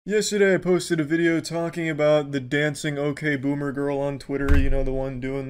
Yesterday I posted a video talking about the dancing OK Boomer girl on Twitter, you know, the one doing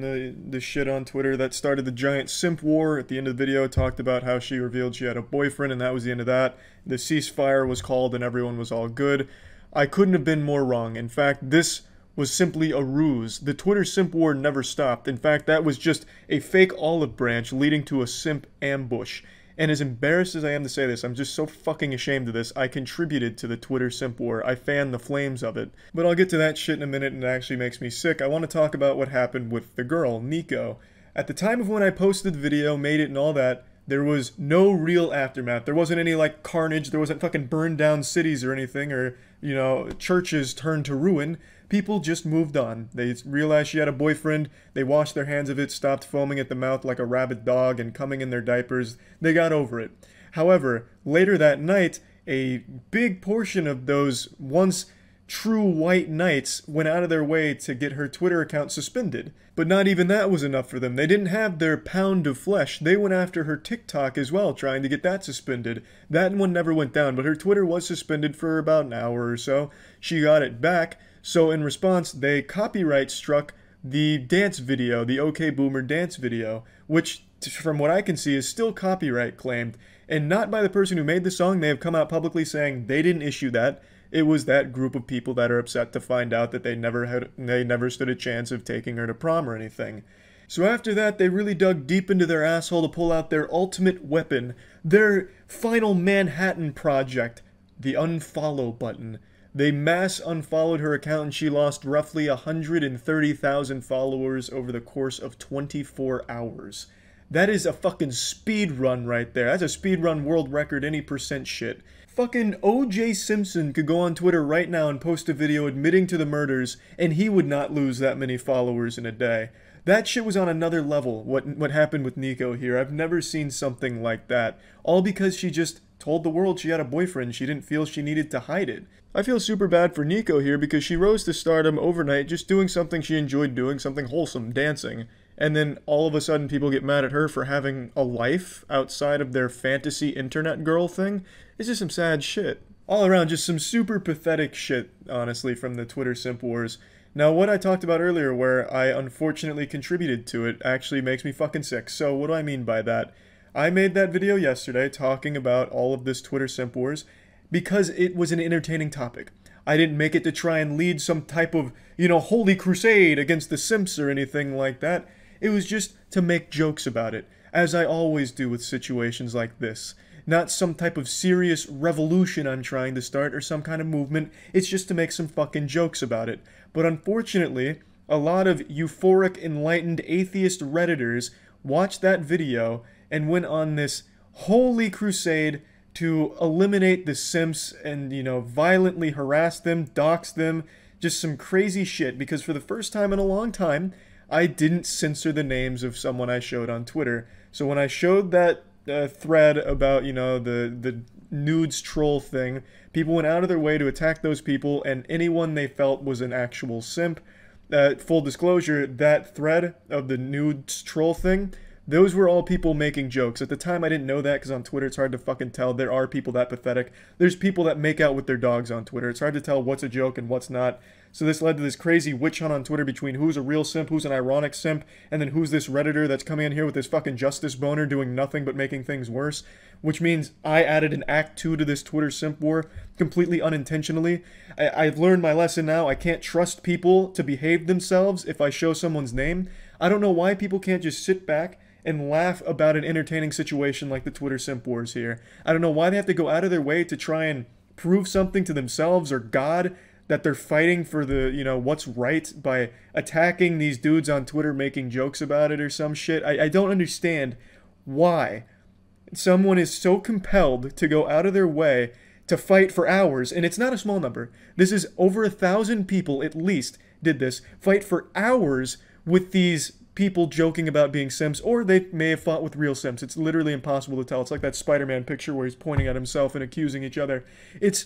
the shit on Twitter that started the giant simp war. At the end of the video, I talked about how she revealed she had a boyfriend and that was the end of that. The ceasefire was called and everyone was all good. I couldn't have been more wrong. In fact, this was simply a ruse. The Twitter simp war never stopped. In fact, that was just a fake olive branch leading to a simp ambush. And as embarrassed as I am to say this, I'm just so fucking ashamed of this. I contributed to the Twitter simp war. I fanned the flames of it. But I'll get to that shit in a minute, and it actually makes me sick. I want to talk about what happened with the girl, Nico. At the time of when I posted the video, made it and all that, there was no real aftermath. There wasn't any, like, carnage. There wasn't fucking burned down cities or anything, or, you know, churches turned to ruin. People just moved on. They realized she had a boyfriend, they washed their hands of it, stopped foaming at the mouth like a rabid dog and coming in their diapers. They got over it. However, later that night, a big portion of those once true white knights went out of their way to get her Twitter account suspended. But not even that was enough for them. They didn't have their pound of flesh. They went after her TikTok as well, trying to get that suspended. That one never went down, but her Twitter was suspended for about an hour or so. She got it back. So in response, they copyright struck the dance video, the OK Boomer dance video, which, from what I can see, is still copyright claimed. And not by the person who made the song. They have come out publicly saying they didn't issue that. It was that group of people that are upset to find out that they never stood a chance of taking her to prom or anything. So after that, they really dug deep into their asshole to pull out their ultimate weapon, their final Manhattan project, the unfollow button. They mass unfollowed her account and she lost roughly 130,000 followers over the course of 24 hours. That is a fucking speed run right there. That's a speed run world record any percent shit. Fucking O.J. Simpson could go on Twitter right now and post a video admitting to the murders and he would not lose that many followers in a day. That shit was on another level, what happened with Nico here. I've never seen something like that. All because she just told the world she had a boyfriend. She didn't feel she needed to hide it. I feel super bad for Nico here because she rose to stardom overnight just doing something she enjoyed doing, something wholesome, dancing. And then all of a sudden people get mad at her for having a life outside of their fantasy internet girl thing. It's just some sad shit. All around, just some super pathetic shit, honestly, from the Twitter simp wars. Now, what I talked about earlier, where I unfortunately contributed to it, actually makes me fucking sick. So what do I mean by that? I made that video yesterday talking about all of this Twitter simp wars because it was an entertaining topic. I didn't make it to try and lead some type of, you know, holy crusade against the simps or anything like that. It was just to make jokes about it, as I always do with situations like this. Not some type of serious revolution I'm trying to start or some kind of movement. It's just to make some fucking jokes about it. But unfortunately, a lot of euphoric, enlightened atheist Redditors watched that video and went on this holy crusade to eliminate the simps and, you know, violently harass them, dox them, just some crazy shit. Because for the first time in a long time, I didn't censor the names of someone I showed on Twitter. So when I showed that thread about, you know, the nudes troll thing, people went out of their way to attack those people and anyone they felt was an actual simp. Full disclosure, that thread of the nudes troll thing, those were all people making jokes. At the time, I didn't know that because on Twitter, it's hard to fucking tell. There are people that pathetic. There's people that make out with their dogs on Twitter. It's hard to tell what's a joke and what's not. So this led to this crazy witch hunt on Twitter between who's a real simp, who's an ironic simp, and then who's this Redditor that's coming in here with this fucking justice boner doing nothing but making things worse. Which means I added an Act 2 to this Twitter simp war completely unintentionally. I've learned my lesson now. I can't trust people to behave themselves if I show someone's name. I don't know why people can't just sit back and laugh about an entertaining situation like the Twitter simp wars here. I don't know why they have to go out of their way to try and prove something to themselves or God that they're fighting for the, you know, what's right by attacking these dudes on Twitter making jokes about it or some shit. I don't understand why someone is so compelled to go out of their way to fight for hours, and it's not a small number. This is over 1,000 people at least did this, fight for hours with these people joking about being simps, or they may have fought with real simps. It's literally impossible to tell. It's like that Spider-Man picture where he's pointing at himself and accusing each other. It's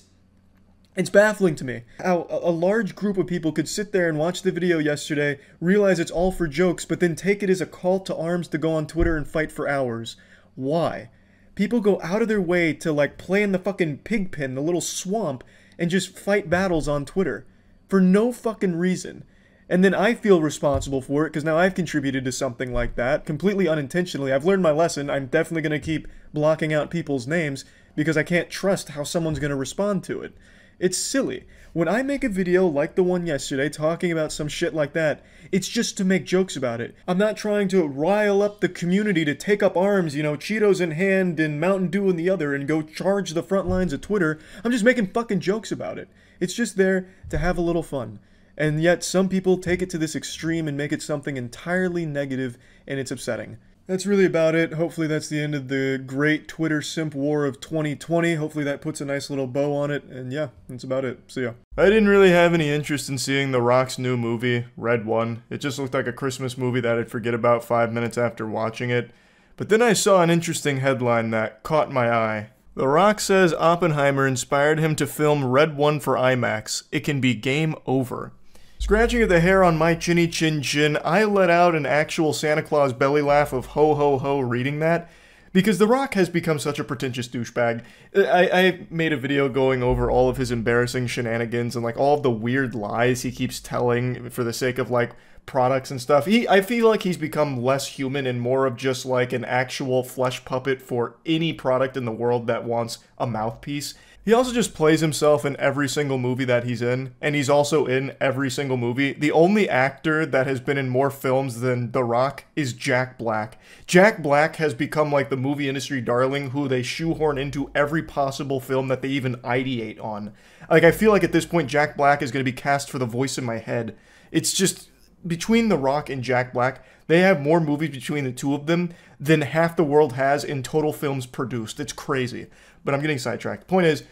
baffling to me how a large group of people could sit there and watch the video yesterday, realize it's all for jokes, but then take it as a call to arms to go on Twitter and fight for hours. Why? People go out of their way to, like, play in the fucking pig pen, the little swamp, and just fight battles on Twitter for no fucking reason. And then I feel responsible for it because now I've contributed to something like that, completely unintentionally. I've learned my lesson. I'm definitely going to keep blocking out people's names because I can't trust how someone's going to respond to it. It's silly. When I make a video like the one yesterday talking about some shit like that, it's just to make jokes about it. I'm not trying to rile up the community to take up arms, you know, Cheetos in hand and Mountain Dew in the other and go charge the front lines of Twitter. I'm just making fucking jokes about it. It's just there to have a little fun. And yet some people take it to this extreme and make it something entirely negative, and it's upsetting. That's really about it. Hopefully that's the end of the great Twitter simp war of 2020. Hopefully that puts a nice little bow on it. And yeah, that's about it. See ya. I didn't really have any interest in seeing The Rock's new movie, Red One. It just looked like a Christmas movie that I'd forget about 5 minutes after watching it. But then I saw an interesting headline that caught my eye. The Rock says Oppenheimer inspired him to film Red One for IMAX. It can be game over. Scratching at the hair on my chinny chin chin, I let out an actual Santa Claus belly laugh of ho ho ho reading that, because The Rock has become such a pretentious douchebag. I made a video going over all of his embarrassing shenanigans and like all of the weird lies he keeps telling for the sake of like products and stuff. I feel like he's become less human and more of just like an actual flesh puppet for any product in the world that wants a mouthpiece. He also just plays himself in every single movie that he's in, and he's also in every single movie. The only actor that has been in more films than The Rock is Jack Black. Jack Black has become like the movie industry darling who they shoehorn into every possible film that they even ideate on. Like, I feel like at this point Jack Black is going to be cast for the voice in my head. It's just, between The Rock and Jack Black, they have more movies between the two of them than half the world has in total films produced. It's crazy. But I'm getting sidetracked. Point is,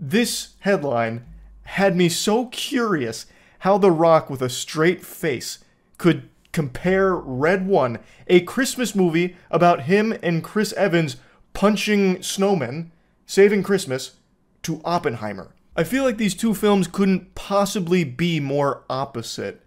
this headline had me so curious how The Rock with a straight face could compare Red One, a Christmas movie about him and Chris Evans punching snowmen, saving Christmas, to Oppenheimer. I feel like these two films couldn't possibly be more opposite.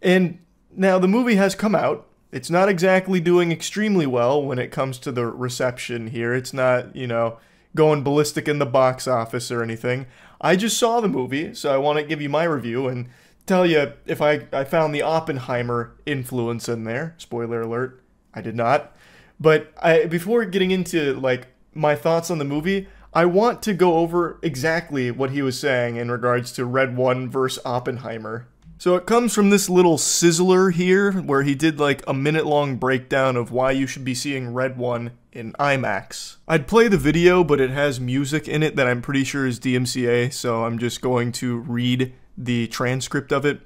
And now the movie has come out. It's not exactly doing extremely well when it comes to the reception here. It's not, you know, going ballistic in the box office or anything. I just saw the movie, so I want to give you my review and tell you if I found the Oppenheimer influence in there. Spoiler alert, I did not. But before getting into like my thoughts on the movie, I want to go over exactly what he was saying in regards to Red One versus Oppenheimer. So it comes from this little sizzler here, where he did like a minute-long breakdown of why you should be seeing Red One in IMAX. I'd play the video, but it has music in it that I'm pretty sure is DMCA, so I'm just going to read the transcript of it.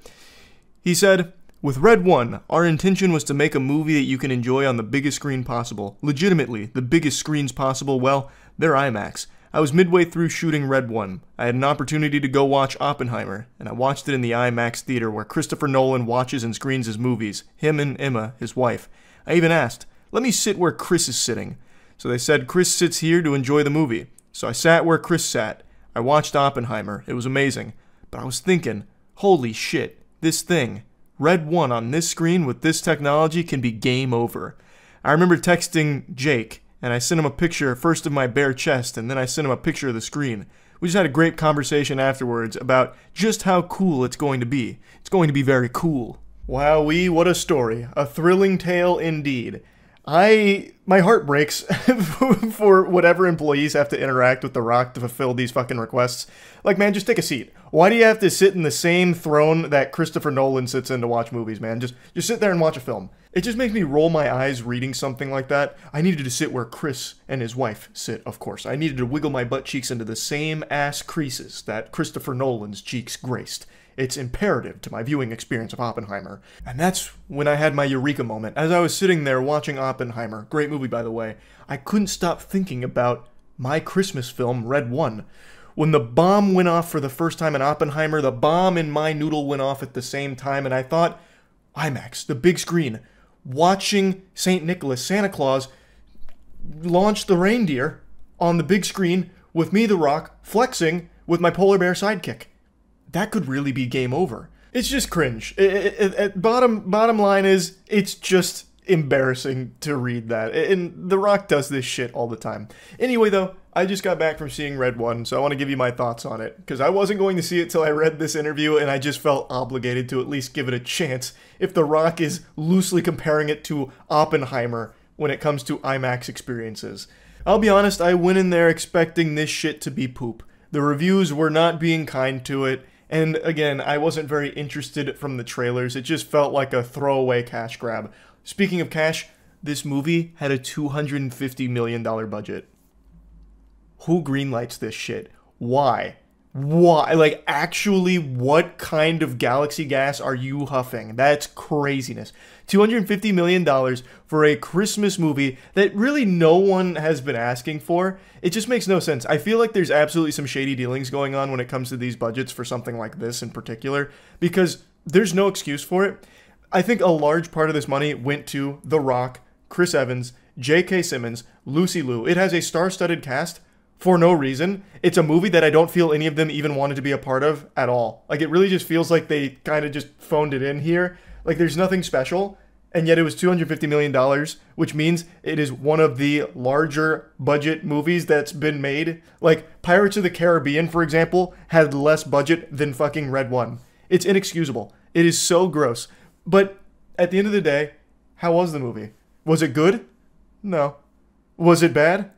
He said, "With Red One, our intention was to make a movie that you can enjoy on the biggest screen possible. Legitimately, the biggest screens possible, well, they're IMAX. I was midway through shooting Red One. I had an opportunity to go watch Oppenheimer, and I watched it in the IMAX theater where Christopher Nolan watches and screens his movies, him and Emma, his wife. I even asked, let me sit where Chris is sitting. So they said Chris sits here to enjoy the movie. So I sat where Chris sat. I watched Oppenheimer. It was amazing. But I was thinking, holy shit, this thing, Red One on this screen with this technology can be game over. I remember texting Jake, and I sent him a picture first of my bare chest, and then I sent him a picture of the screen. We just had a great conversation afterwards about just how cool it's going to be. It's going to be very cool." Wowee, what a story. A thrilling tale indeed. My heart breaks for whatever employees have to interact with The Rock to fulfill these fucking requests. Like, man, just take a seat. Why do you have to sit in the same throne that Christopher Nolan sits in to watch movies, man? Just sit there and watch a film. It just makes me roll my eyes reading something like that. I needed to sit where Chris and his wife sit, of course. I needed to wiggle my butt cheeks into the same ass creases that Christopher Nolan's cheeks graced. It's imperative to my viewing experience of Oppenheimer. And that's when I had my eureka moment. As I was sitting there watching Oppenheimer, great movie by the way, I couldn't stop thinking about my Christmas film, Red One. When the bomb went off for the first time in Oppenheimer, the bomb in my noodle went off at the same time, and I thought, IMAX, the big screen, watching St. Nicholas, Santa Claus, launch the reindeer on the big screen with me, The Rock, flexing with my polar bear sidekick. That could really be game over. It's just cringe. Bottom line is, it's just embarrassing to read that. And The Rock does this shit all the time. Anyway, though, I just got back from seeing Red 1, so I want to give you my thoughts on it. Because I wasn't going to see it till I read this interview, and I just felt obligated to at least give it a chance if The Rock is loosely comparing it to Oppenheimer when it comes to IMAX experiences. I'll be honest, I went in there expecting this shit to be poop. The reviews were not being kind to it, and again, I wasn't very interested from the trailers. It just felt like a throwaway cash grab. Speaking of cash, this movie had a $250 million budget. Who greenlights this shit? Why? Why? Like, actually, what kind of galaxy gas are you huffing? That's craziness. $250 million for a Christmas movie that really no one has been asking for. It just makes no sense. I feel like there's absolutely some shady dealings going on when it comes to these budgets for something like this in particular, because there's no excuse for it. I think a large part of this money went to The Rock, Chris Evans, J.K. Simmons, Lucy Liu. It has a star-studded cast for no reason. It's a movie that I don't feel any of them even wanted to be a part of at all. Like, it really just feels like they kind of just phoned it in here. Like, there's nothing special, and yet it was $250 million, which means it is one of the larger budget movies that's been made. Like, Pirates of the Caribbean, for example, had less budget than fucking Red 1. It's inexcusable. It is so gross. But at the end of the day, how was the movie? Was it good? No. Was it bad?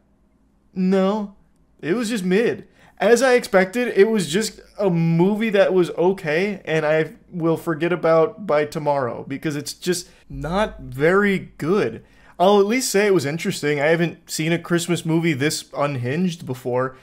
No. It was just mid. As I expected, it was just a movie that was okay, and I will forget about by tomorrow, because it's just not very good. I'll at least say it was interesting. I haven't seen a Christmas movie this unhinged before.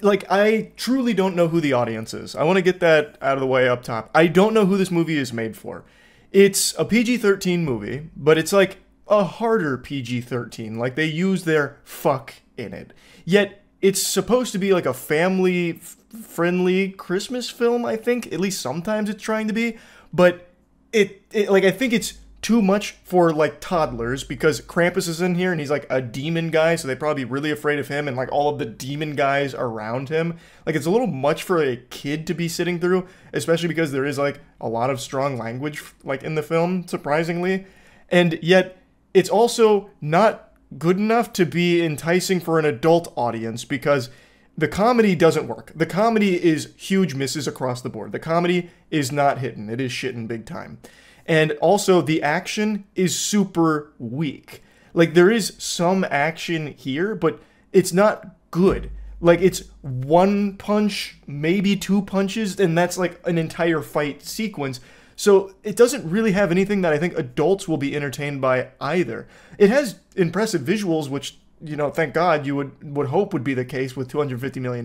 Like, I truly don't know who the audience is. I want to get that out of the way up top. I don't know who this movie is made for. It's a PG-13 movie, but it's like a harder PG-13. Like, they use their fuck in it. Yet, it's supposed to be like a family-friendly Christmas film, I think. At least sometimes it's trying to be. But like, I think it's too much for, like, toddlers, because Krampus is in here and he's like a demon guy, so they'd probably be really afraid of him and like all of the demon guys around him. Like, it's a little much for a kid to be sitting through, especially because there is like a lot of strong language like in the film, surprisingly. And yet it's also not good enough to be enticing for an adult audience, because the comedy doesn't work. The comedy is huge misses across the board. The comedy is not hitting. It is shitting big time. And also, the action is super weak. Like, there is some action here, but it's not good. Like, it's one punch, maybe two punches, and that's like an entire fight sequence. So it doesn't really have anything that I think adults will be entertained by either. It has impressive visuals, which, you know, thank God you would hope would be the case with $250 million.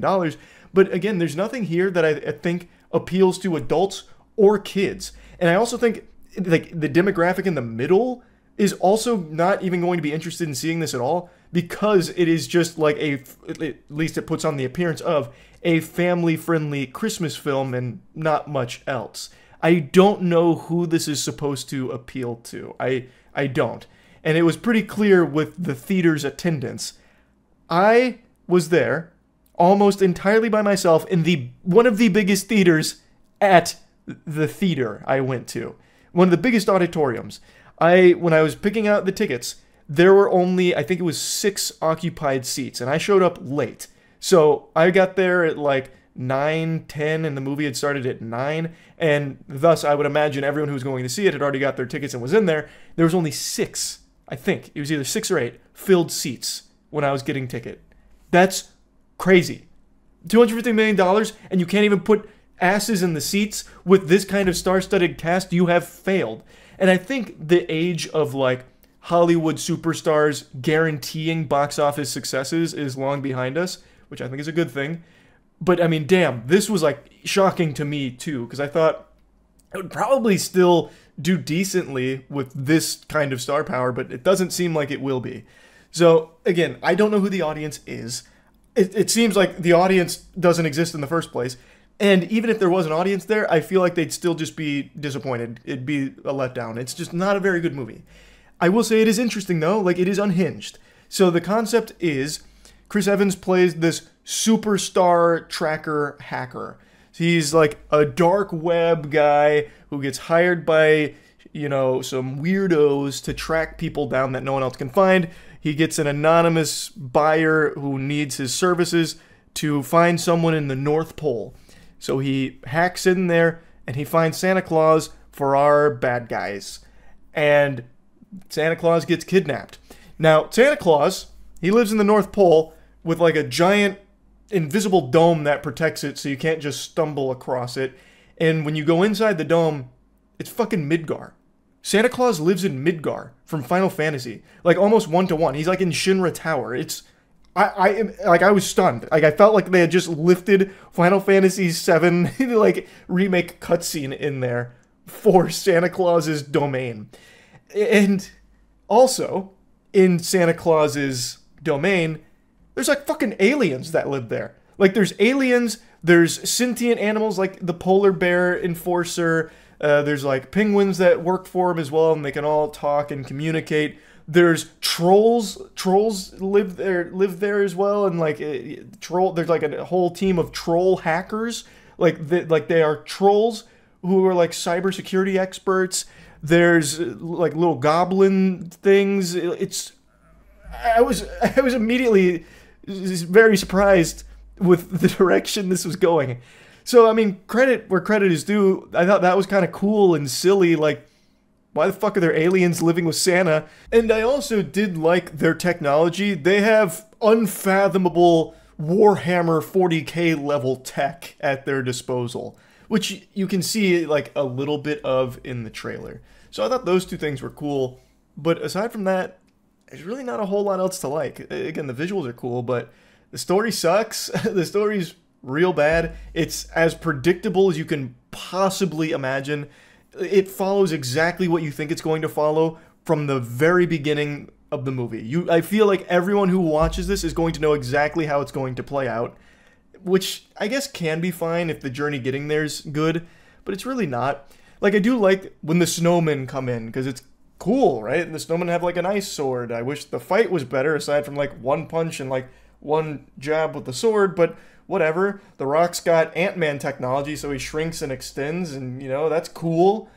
But again, there's nothing here that I think appeals to adults or kids. And I also think, like, the demographic in the middle is also not even going to be interested in seeing this at all, because it is just like at least it puts on the appearance of a family-friendly Christmas film and not much else. I don't know who this is supposed to appeal to. I don't. And it was pretty clear with the theater's attendance. I was there almost entirely by myself in one of the biggest theaters at the theater I went to. One of the biggest auditoriums. When I was picking out the tickets, there were only, I think it was 6 occupied seats, and I showed up late. So I got there at like 9, 10, and the movie had started at 9, and thus I would imagine everyone who was going to see it had already got their tickets and was in there. There was only 6, I think, it was either 6 or 8, filled seats when I was getting ticket. That's crazy. $250 million, and you can't even put asses in the seats with this kind of star-studded cast. You have failed. And I think the age of, like, Hollywood superstars guaranteeing box office successes is long behind us, which I think is a good thing. But, I mean, damn, this was, like, shocking to me, too, because I thought it would probably still do decently with this kind of star power, but it doesn't seem like it will be. So, again, I don't know who the audience is. It seems like the audience doesn't exist in the first place. And even if there was an audience there, I feel like they'd still just be disappointed. It'd be a letdown. It's just not a very good movie. I will say it is interesting, though. Like, it is unhinged. So the concept is Chris Evans plays this superstar tracker hacker. He's like a dark web guy who gets hired by you know, some weirdos to track people down that no one else can find. He gets an anonymous buyer who needs his services to find someone in the North Pole. So he hacks in there and he finds Santa Claus for our bad guys. And Santa Claus gets kidnapped. Now, Santa Claus, he lives in the North Pole with like a giant invisible dome that protects it so you can't just stumble across it. And when you go inside the dome, it's fucking Midgar. Santa Claus lives in Midgar from Final Fantasy, like almost 1-to-1. He's like in Shinra Tower. I was stunned. Like I felt like they had just lifted Final Fantasy VII like remake cutscene in there for Santa Claus's domain. And also in Santa Claus's domain, there's like fucking aliens that live there. Like there's aliens, there's sentient animals like the polar bear enforcer. There's like penguins that work for him as well, and they can all talk and communicate. There's trolls. Trolls live there as well, and like there's like a whole team of troll hackers. Like they are trolls who are like cybersecurity experts. There's like little goblin things. I was immediately very surprised with the direction this was going. So, I mean, credit where credit is due. I thought that was kind of cool and silly. Like, why the fuck are there aliens living with Santa? And I also did like their technology. They have unfathomable Warhammer 40K level tech at their disposal, which you can see like a little bit of in the trailer. So I thought those two things were cool. But aside from that, there's really not a whole lot else to like. Again, the visuals are cool, but the story sucks. The story's real bad. It's as predictable as you can possibly imagine. It follows exactly what you think it's going to follow from the very beginning of the movie. I feel like everyone who watches this is going to know exactly how it's going to play out, which I guess can be fine if the journey getting there is good, but it's really not. Like, I do like when the snowmen come in, because it's cool, right? And the snowmen have like an ice sword. I wish the fight was better, aside from like one punch and like one jab with the sword, but whatever. The Rock's got Ant-Man technology, so he shrinks and extends, and, you know, that's cool.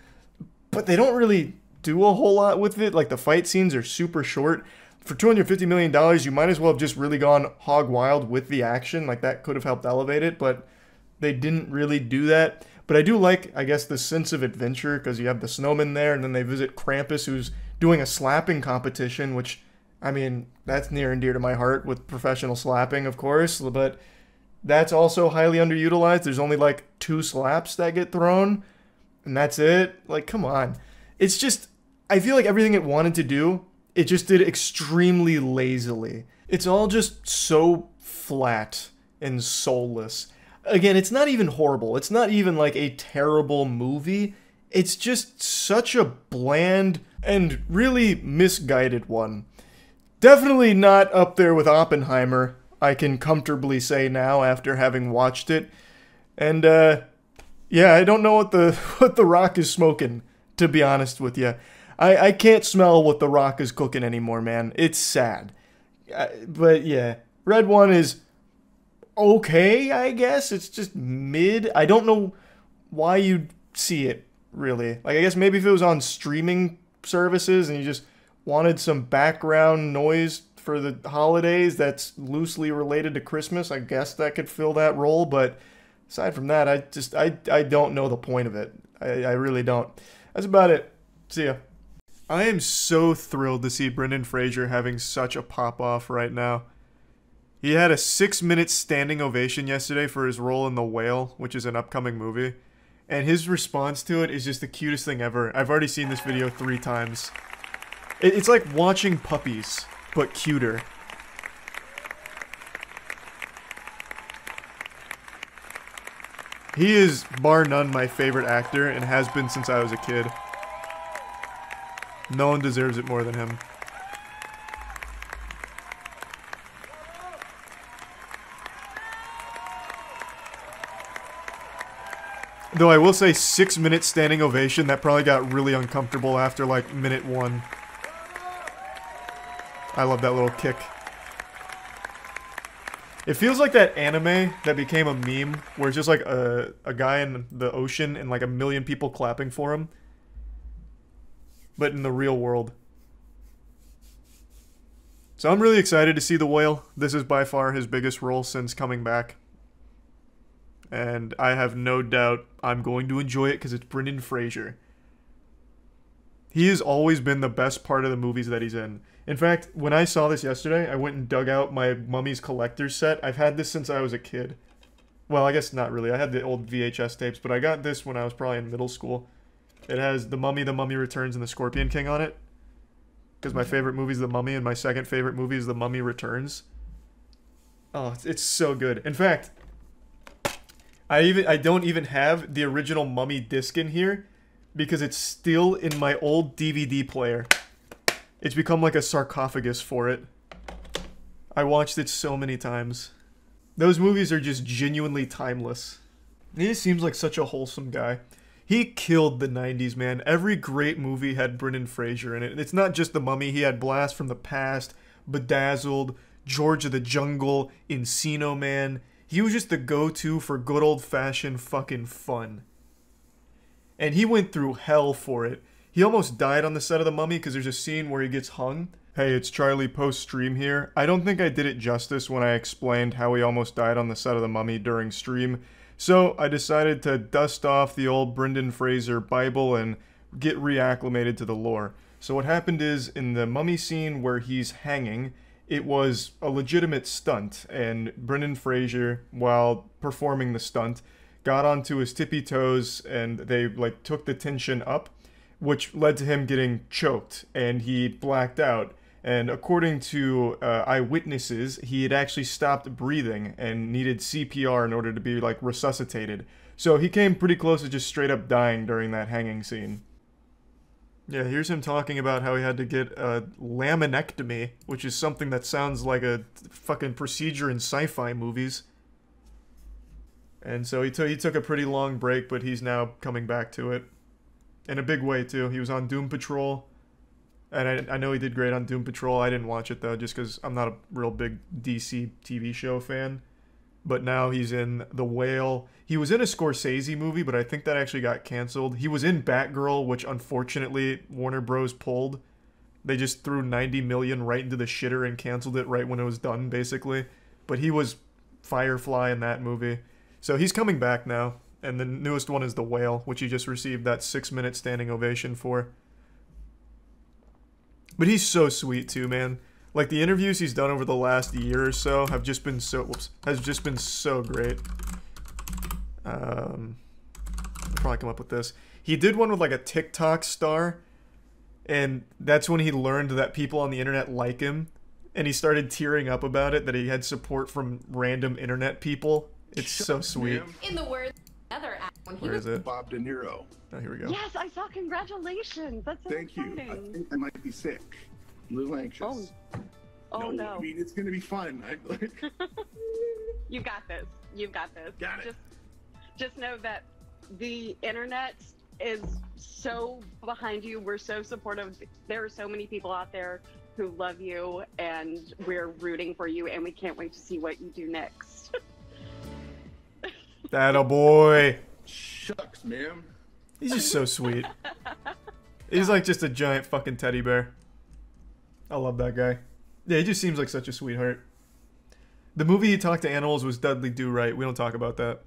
But they don't really do a whole lot with it. Like, the fight scenes are super short. For $250 million, you might as well have just really gone hog wild with the action. Like, that could have helped elevate it, but they didn't really do that. But I do like, I guess, the sense of adventure, because you have the snowman there, and then they visit Krampus, who's doing a slapping competition, which, I mean, that's near and dear to my heart with professional slapping, of course, but that's also highly underutilized. There's only like 2 slaps that get thrown, and that's it. Like, come on. It's just, I feel like everything it wanted to do, it just did extremely lazily. It's all just so flat and soulless. Again, it's not even horrible. It's not even like a terrible movie. It's just such a bland and really misguided one. Definitely not up there with Oppenheimer, I can comfortably say now after having watched it. And yeah, I don't know what the Rock is smoking, to be honest with you. I can't smell what the Rock is cooking anymore, man. It's sad. But yeah, Red One is okay, I guess. It's just mid. I don't know why you'd see it, really. Like, I guess maybe if it was on streaming services and you just wanted some background noise for the holidays that's loosely related to Christmas, I guess that could fill that role. But aside from that, I don't know the point of it. I really don't. That's about it. See ya. I am so thrilled to see Brendan Fraser having such a pop-off right now. He had a 6-minute standing ovation yesterday for his role in The Whale, which is an upcoming movie. And his response to it is just the cutest thing ever. I've already seen this video 3 times. It's like watching puppies, but cuter. He is, bar none, my favorite actor, and has been since I was a kid. No one deserves it more than him. Though I will say 6-minute standing ovation, that probably got really uncomfortable after like minute 1. I love that little kick. It feels like that anime that became a meme where it's just like a guy in the ocean and like a million people clapping for him. but in the real world. So I'm really excited to see The Whale. This is by far his biggest role since coming back. And I have no doubt I'm going to enjoy it because it's Brendan Fraser. He has always been the best part of the movies that he's in. In fact, when I saw this yesterday, I went and dug out my Mummy's Collector's set. I've had this since I was a kid. Well, I guess not really. I had the old VHS tapes, but I got this when I was probably in middle school. It has The Mummy Returns, and The Scorpion King on it. Because my favorite movie is The Mummy, and my second favorite movie is The Mummy Returns. Oh, it's so good. In fact, I don't even have the original Mummy disc in here because it's still in my old DVD player. It's become like a sarcophagus for it. I watched it so many times. Those movies are just genuinely timeless. He just seems like such a wholesome guy. He killed the 90s, man. Every great movie had Brendan Fraser in it. And it's not just The Mummy. He had Blast from the Past, Bedazzled, George of the Jungle, Encino Man. He was just the go-to for good old-fashioned fucking fun. And he went through hell for it. He almost died on the set of The Mummy because there's a scene where he gets hung. Hey, it's Charlie post-stream here. I don't think I did it justice when I explained how he almost died on the set of The Mummy during stream. So I decided to dust off the old Brendan Fraser Bible and get reacclimated to the lore. So what happened is, in the Mummy scene where he's hanging, it was a legitimate stunt, and Brendan Fraser, while performing the stunt, got onto his tippy toes and they like took the tension up, which led to him getting choked and he blacked out. And according to eyewitnesses, he had actually stopped breathing and needed CPR in order to be like resuscitated. So he came pretty close to just straight up dying during that hanging scene. Yeah, here's him talking about how he had to get a laminectomy, which is something that sounds like a fucking procedure in sci-fi movies. And so he took a pretty long break, but he's now coming back to it. In a big way, too. He was on Doom Patrol. And I know he did great on Doom Patrol. I didn't watch it, though, just because I'm not a real big DC TV show fan. But now he's in The Whale. He was in a Scorsese movie, but I think that actually got canceled. He was in Batgirl, which unfortunately Warner Bros. Pulled. They just threw $90 million right into the shitter and canceled it right when it was done, basically. But he was Firefly in that movie. So he's coming back now. And the newest one is The Whale, which he just received that 6-minute standing ovation for. But he's so sweet too, man. Like, the interviews he's done over the last year or so have just been so, great. I'll probably come up with this. He did one with like a TikTok star, and that's when he learned that people on the internet like him, and he started tearing up about it, that he had support from random internet people. It's so sweet. In the words other where is it? Bob De Niro. Oh, here we go. Yes, I saw. Congratulations. That's so Thank exciting. you. I think I might be sick. A little anxious. Oh no. I mean, it's gonna be fun. You got this. You've got this. Got it. Just know that the internet is so behind you. We're so supportive. There are so many people out there who love you, and we're rooting for you, and we can't wait to see what you do next. That boy. Shucks, ma'am. He's just so sweet. He's like just a giant fucking teddy bear. I love that guy. Yeah, he just seems like such a sweetheart. The movie he talked to animals was Dudley Do Right. We don't talk about that.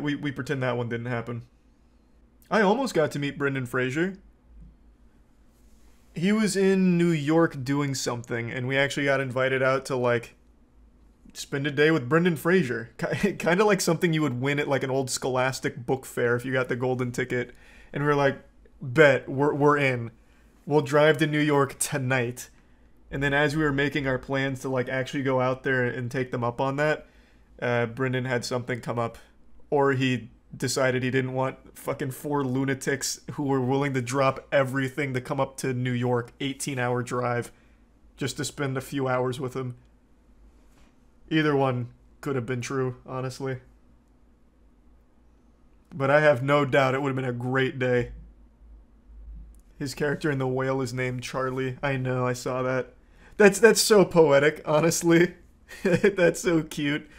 We pretend that one didn't happen. I almost got to meet Brendan Fraser. He was in New York doing something, and we actually got invited out to, like, spend a day with Brendan Fraser. Kind of like something you would win at, like, an old Scholastic book fair if you got the golden ticket. And we were like, bet, we're in. We'll drive to New York tonight. And then as we were making our plans to, like, actually go out there and take them up on that, Brendan had something come up. Or he decided he didn't want fucking 4 lunatics who were willing to drop everything to come up to New York, 18-hour drive, just to spend a few hours with him. Either one could have been true, honestly. But I have no doubt it would have been a great day. His character in The Whale is named Charlie. I know, I saw that. That's so poetic, honestly. That's so cute.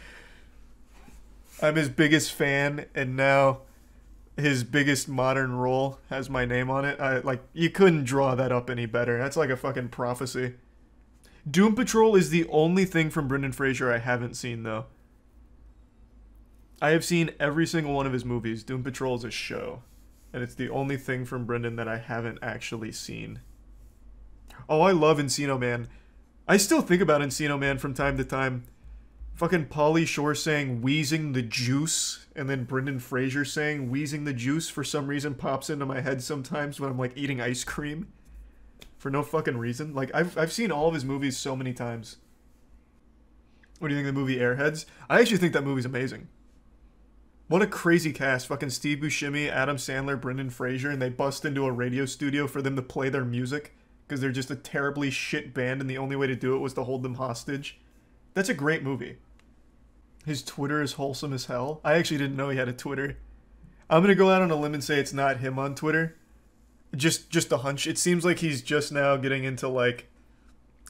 I'm his biggest fan, and now his biggest modern role has my name on it. Like, you couldn't draw that up any better. That's like a fucking prophecy. Doom Patrol is the only thing from Brendan Fraser I haven't seen, though. I have seen every single one of his movies. Doom Patrol is a show. And it's the only thing from Brendan that I haven't actually seen. Oh, I love Encino Man. I still think about Encino Man from time to time. Fucking Pauly Shore saying wheezing the juice, and then Brendan Fraser saying wheezing the juice for some reason pops into my head sometimes when I'm like eating ice cream. For no fucking reason. Like, I've seen all of his movies so many times. What do you think of the movie Airheads? I actually think that movie's amazing. What a crazy cast. Fucking Steve Buscemi, Adam Sandler, Brendan Fraser, and they bust into a radio studio for them to play their music because they're just a terribly shit band and the only way to do it was to hold them hostage. That's a great movie. His Twitter is wholesome as hell. I actually didn't know he had a Twitter. I'm gonna go out on a limb and say it's not him on Twitter. Just a hunch. It seems like he's just now getting into, like,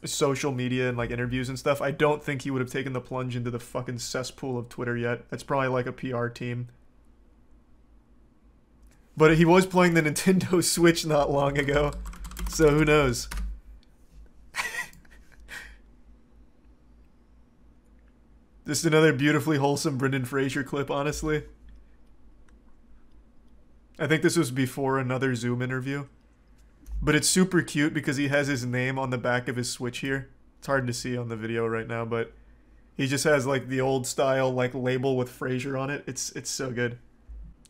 social media and, like, interviews and stuff. I don't think he would have taken the plunge into the fucking cesspool of Twitter yet. That's probably like a PR team. But he was playing the Nintendo Switch not long ago, so who knows? Just another beautifully wholesome Brendan Fraser clip, honestly. I think this was before another Zoom interview. But it's super cute because he has his name on the back of his Switch here. It's hard to see on the video right now, but he just has, like, the old style, like, label with Fraser on it. It's so good.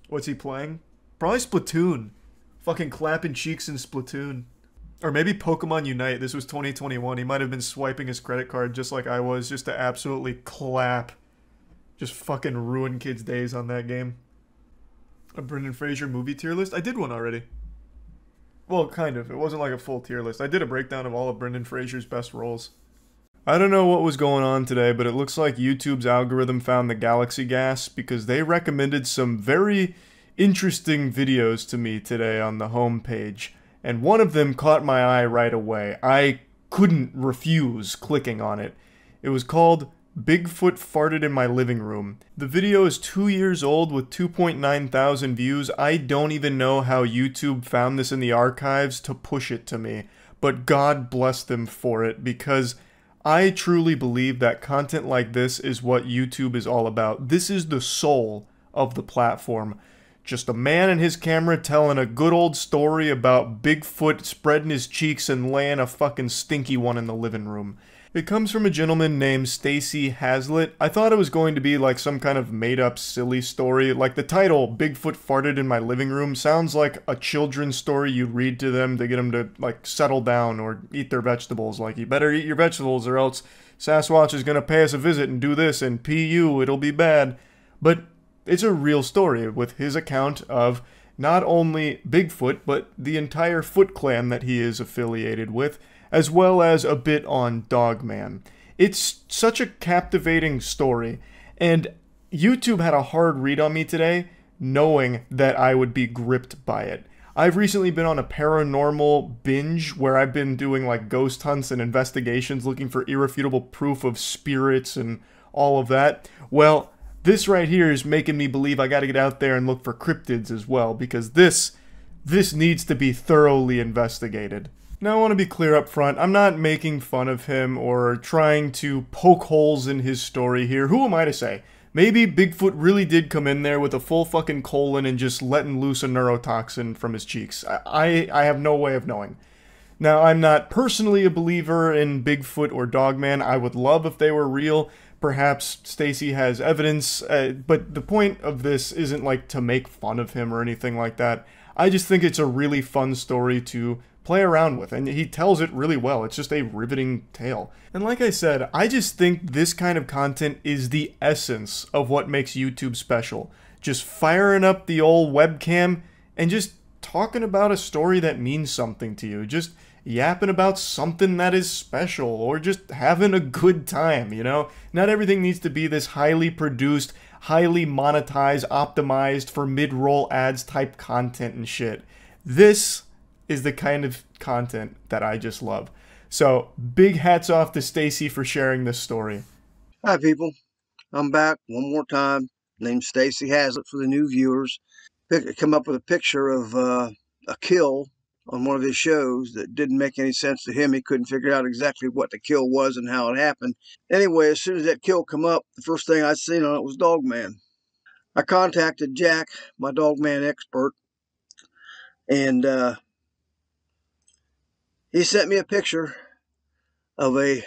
What's he playing? Probably Splatoon. Fucking clapping cheeks in Splatoon. Or maybe Pokemon Unite. This was 2021. He might have been swiping his credit card just like I was, just to absolutely clap. Just fucking ruin kids' days on that game. A Brendan Fraser movie tier list? I did one already. Well, kind of. It wasn't like a full tier list. I did a breakdown of all of Brendan Fraser's best roles. I don't know what was going on today, but it looks like YouTube's algorithm found the Galaxy Gas because they recommended some very interesting videos to me today on the homepage. And one of them caught my eye right away. I couldn't refuse clicking on it. It was called Bigfoot Farted in My Living Room. The video is 2 years old with 2.9 thousand views. I don't even know how YouTube found this in the archives to push it to me. But God bless them for it, because I truly believe that content like this is what YouTube is all about. This is the soul of the platform. Just a man and his camera telling a good old story about Bigfoot spreading his cheeks and laying a fucking stinky one in the living room. It comes from a gentleman named Stacy Hazlitt. I thought it was going to be like some kind of made-up silly story. Like the title, Bigfoot Farted in My Living Room, sounds like a children's story you read to them to get them to, like, settle down or eat their vegetables. Like, you better eat your vegetables or else Sasquatch is gonna pay us a visit and do this and PU, it'll be bad. But it's a real story with his account of not only Bigfoot, but the entire Foot clan that he is affiliated with, as well as a bit on Dogman. It's such a captivating story, and YouTube had a hard read on me today, knowing that I would be gripped by it. I've recently been on a paranormal binge where I've been doing, like, ghost hunts and investigations looking for irrefutable proof of spirits and all of that. Well, this right here is making me believe I gotta get out there and look for cryptids as well, because this needs to be thoroughly investigated. Now, I want to be clear up front, I'm not making fun of him or trying to poke holes in his story here. Who am I to say? Maybe Bigfoot really did come in there with a full fucking colon and just letting loose a neurotoxin from his cheeks. I have no way of knowing. Now, I'm not personally a believer in Bigfoot or Dogman. I would love if they were real. Perhaps Stacy has evidence, but the point of this isn't like to make fun of him or anything like that. I just think it's a really fun story to play around with, and he tells it really well. It's just a riveting tale. And like I said, I just think this kind of content is the essence of what makes YouTube special. Just firing up the old webcam and just talking about a story that means something to you. Just yapping about something that is special, or just having a good time, you know? Not everything needs to be this highly produced, highly monetized, optimized for mid-roll ads type content and shit. This is the kind of content that I just love. So, big hats off to Stacy for sharing this story. Hi people, I'm back one more time. Name's Stacy Hazlitt for the new viewers. come up with a picture of a kill on one of his shows that didn't make any sense to him. He couldn't figure out exactly what the kill was and how it happened. Anyway, as soon as that kill come up, the first thing I seen on it was Dogman. I contacted Jack, my Dogman expert, and he sent me a picture of a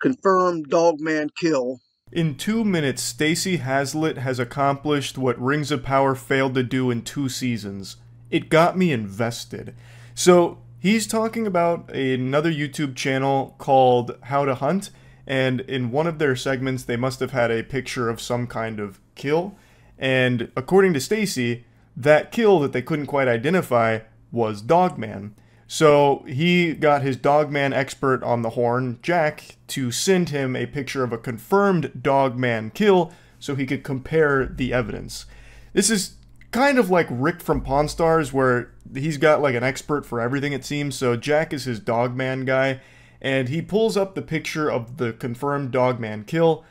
confirmed Dogman kill. In 2 minutes, Stacey Hazlitt has accomplished what Rings of Power failed to do in 2 seasons. It got me invested. So, he's talking about another YouTube channel called How to Hunt, and in one of their segments, they must have had a picture of some kind of kill, and according to Stacey, that kill that they couldn't quite identify was Dogman. So he got his Dogman expert on the horn, Jack, to send him a picture of a confirmed Dogman kill so he could compare the evidence. This is kind of like Rick from Pawn Stars, where he's got like an expert for everything, it seems. So Jack is his Dogman guy, and he pulls up the picture of the confirmed Dogman kill.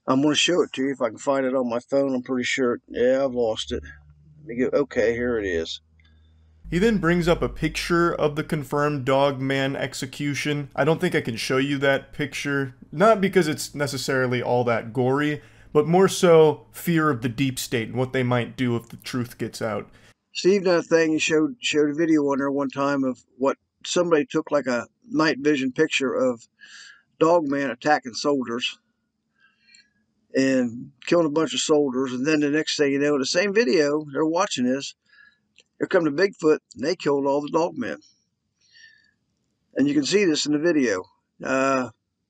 I'm going to show it to you if I can find it on my phone. I'm pretty sure. Yeah, I've lost it. Let me go. Okay, here it is. He then brings up a picture of the confirmed Dogman execution. I don't think I can show you that picture, not because it's necessarily all that gory, but more so fear of the deep state and what they might do if the truth gets out. Steve done a thing. He showed a video on there one time of what somebody took like a night vision picture of Dogman attacking soldiers and killing a bunch of soldiers. And then the next thing you know, the same video, they're watching this. Here come the Bigfoot, and they killed all the Dogmen. And you can see this in the video.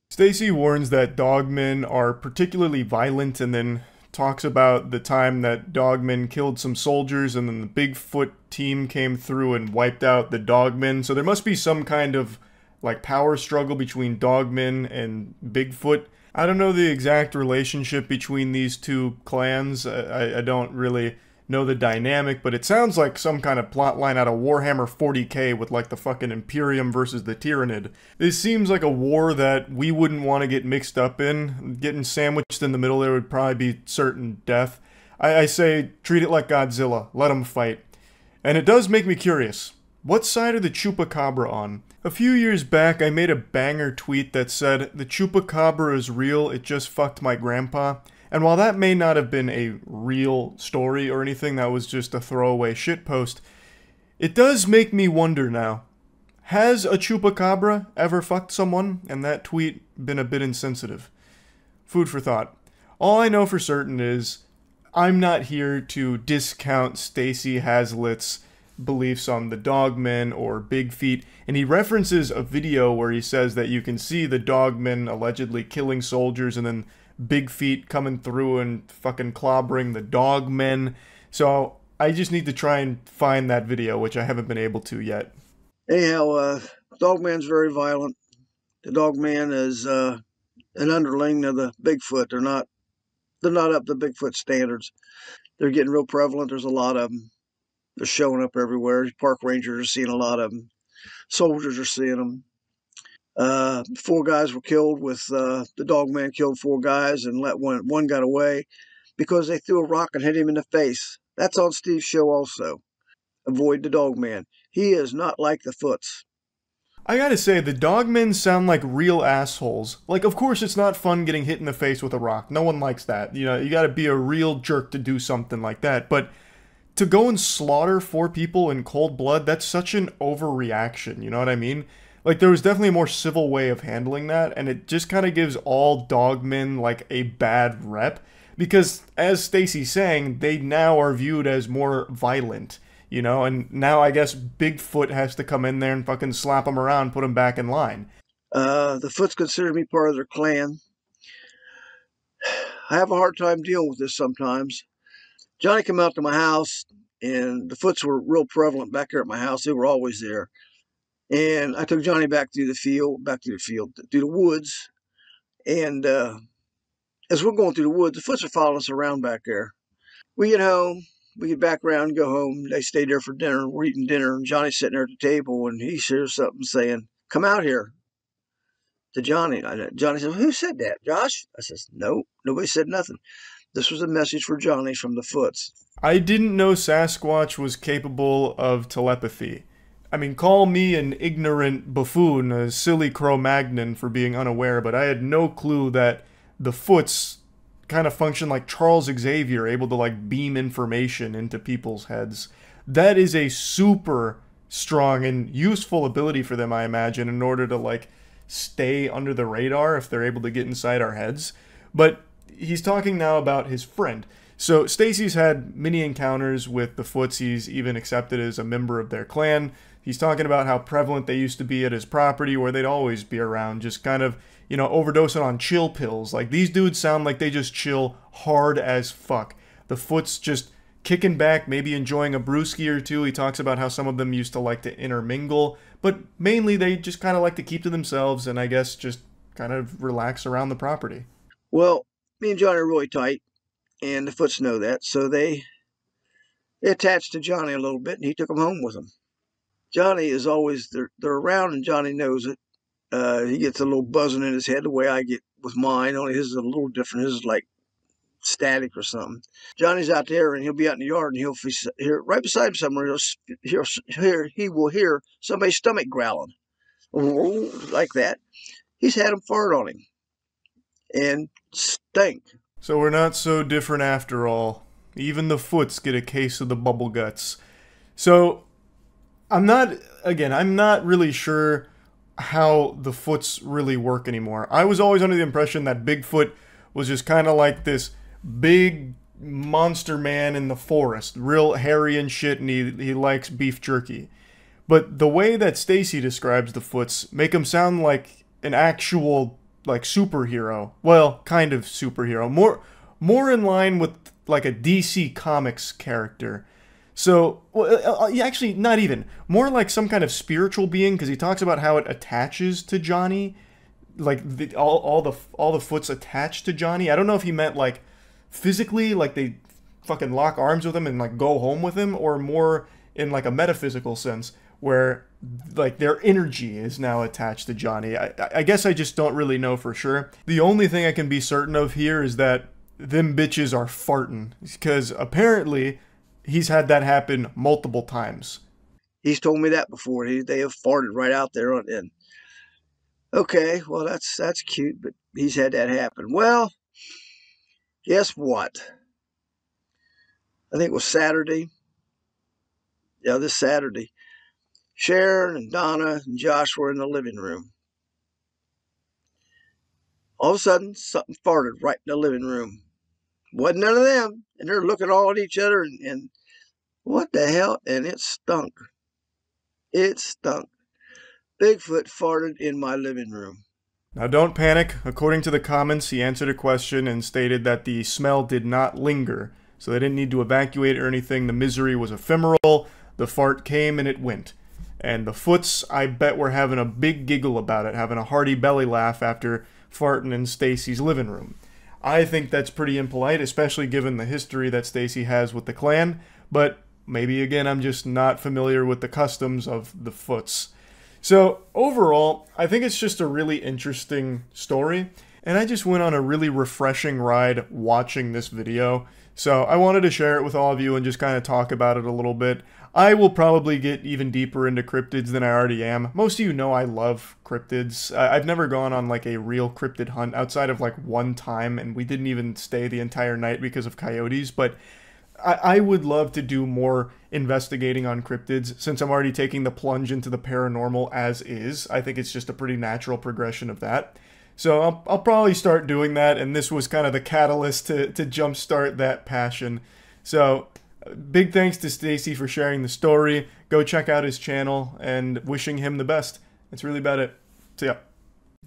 Stacey warns that Dogmen are particularly violent, and then talks about the time that Dogmen killed some soldiers and then the Bigfoot team came through and wiped out the Dogmen. So there must be some kind of like power struggle between Dogmen and Bigfoot. I don't know the exact relationship between these two clans. I don't really know the dynamic, but it sounds like some kind of plot line out of Warhammer 40k with like the fucking Imperium versus the Tyrannid. This seems like a war that we wouldn't want to get mixed up in. Getting sandwiched in the middle there would probably be certain death. I say treat it like Godzilla. Let them fight. And it does make me curious. What side are the Chupacabra on? A few years back, I made a banger tweet that said, "The Chupacabra is real, it just fucked my grandpa." And while that may not have been a real story or anything, that was just a throwaway shitpost, it does make me wonder now. Has a Chupacabra ever fucked someone? And that tweet been a bit insensitive. Food for thought. All I know for certain is, I'm not here to discount Stacey Hazlitt's beliefs on the Dogmen or Big Feet, and he references a video where he says that you can see the Dogmen allegedly killing soldiers and then Big Feet coming through and fucking clobbering the Dogmen. So I just need to try and find that video, which I haven't been able to yet. Anyhow, Dogman's very violent. The Dogman is an underling of the Bigfoot. They're not up to Bigfoot standards. They're getting real prevalent. There's a lot of them. They're showing up everywhere. Park rangers are seeing a lot of them. Soldiers are seeing them. 4 guys were killed with the Dogman killed 4 guys and let one got away because they threw a rock and hit him in the face. That's on Steve's show also. Avoid the Dogman. He is not like the Foots. I gotta say, the Dogmen sound like real assholes. Like, of course it's not fun getting hit in the face with a rock. No one likes that. You know, you gotta be a real jerk to do something like that. But to go and slaughter 4 people in cold blood, that's such an overreaction, you know what I mean? Like, there was definitely a more civil way of handling that, and it just kind of gives all Dogmen, like, a bad rep. Because, as Stacey's saying, they now are viewed as more violent, you know? And now I guess Bigfoot has to come in there and fucking slap them around, put them back in line. The Foots consider me part of their clan. I have a hard time dealing with this sometimes. Johnny came out to my house, and the Foots were real prevalent back there at my house. They were always there. And I took Johnny back through the woods. And as we're going through the woods, the Foots are following us around back there. We get home, we get back around, go home. They stayed there for dinner. We're eating dinner, and Johnny's sitting there at the table, and he shares something saying, "Come out here," to Johnny. Johnny said, "Who said that, Josh?" I says, "No, nobody said nothing." This was a message for Johnny from the Foots. I didn't know Sasquatch was capable of telepathy. I mean, call me an ignorant buffoon, a silly Cro-Magnon for being unaware, but I had no clue that the Foots kind of function like Charles Xavier, able to like beam information into people's heads. That is a super strong and useful ability for them, I imagine, in order to like stay under the radar if they're able to get inside our heads. But he's talking now about his friend. So Stacy's had many encounters with the Foots. He's even accepted as a member of their clan. He's talking about how prevalent they used to be at his property, where they'd always be around, just kind of, you know, overdosing on chill pills. Like, these dudes sound like they just chill hard as fuck. The Foots just kicking back, maybe enjoying a brewski or two. He talks about how some of them used to like to intermingle, but mainly they just kind of like to keep to themselves and I guess just kind of relax around the property. Well, me and Johnny are really tight, and the Foots know that, so they attached to Johnny a little bit, and he took them home with him. Johnny is always, they're around, and Johnny knows it. He gets a little buzzing in his head the way I get with mine, only his is a little different. His is like static or something. Johnny's out there, and he'll be out in the yard, and he'll hear right beside him somewhere. He will hear somebody's stomach growling, like that. He's had him fart on him, and stink. So we're not so different after all. Even the Foots get a case of the bubble guts. So I'm not really sure how the Foots really work anymore. I was always under the impression that Bigfoot was just kind of like this big monster man in the forest, real hairy and shit, and he likes beef jerky. But the way that Stacy describes the Foots make him sound like an actual like superhero. Well, kind of superhero. More in line with like a DC Comics character. So, well, actually, not even. More like some kind of spiritual being, because he talks about how it attaches to Johnny. Like, all the Foots attached to Johnny. I don't know if he meant, like, physically, like they fucking lock arms with him and, like, go home with him, or more in, like, a metaphysical sense, where, like, their energy is now attached to Johnny. I guess I just don't really know for sure. The only thing I can be certain of here is that them bitches are farting, because apparently he's had that happen multiple times. He's told me that before. They have farted right out there on end. Okay, well that's cute, but he's had that happen. Well, guess what? I think it was Saturday. Yeah, this Saturday. Sharon and Donna and Josh were in the living room. All of a sudden, something farted right in the living room. Wasn't none of them. And they're looking all at each other and what the hell? And it stunk. It stunk. Bigfoot farted in my living room. Now don't panic. According to the comments, he answered a question and stated that the smell did not linger. So they didn't need to evacuate or anything. The misery was ephemeral. The fart came and it went. And the Foots, I bet, were having a big giggle about it, having a hearty belly laugh after farting in Stacy's living room. I think that's pretty impolite, especially given the history that Stacy has with the clan, but maybe again I'm just not familiar with the customs of the Foots. So overall, I think it's just a really interesting story, and I just went on a really refreshing ride watching this video. So I wanted to share it with all of you and just kind of talk about it a little bit. I will probably get even deeper into cryptids than I already am. Most of you know I love cryptids. I've never gone on like a real cryptid hunt outside of like one time, and we didn't even stay the entire night because of coyotes, but I would love to do more investigating on cryptids since I'm already taking the plunge into the paranormal as is. I think it's just a pretty natural progression of that. So I'll probably start doing that, and this was kind of the catalyst to jumpstart that passion. So big thanks to Stacy for sharing the story. Go check out his channel, and wishing him the best. That's really about it. So yeah.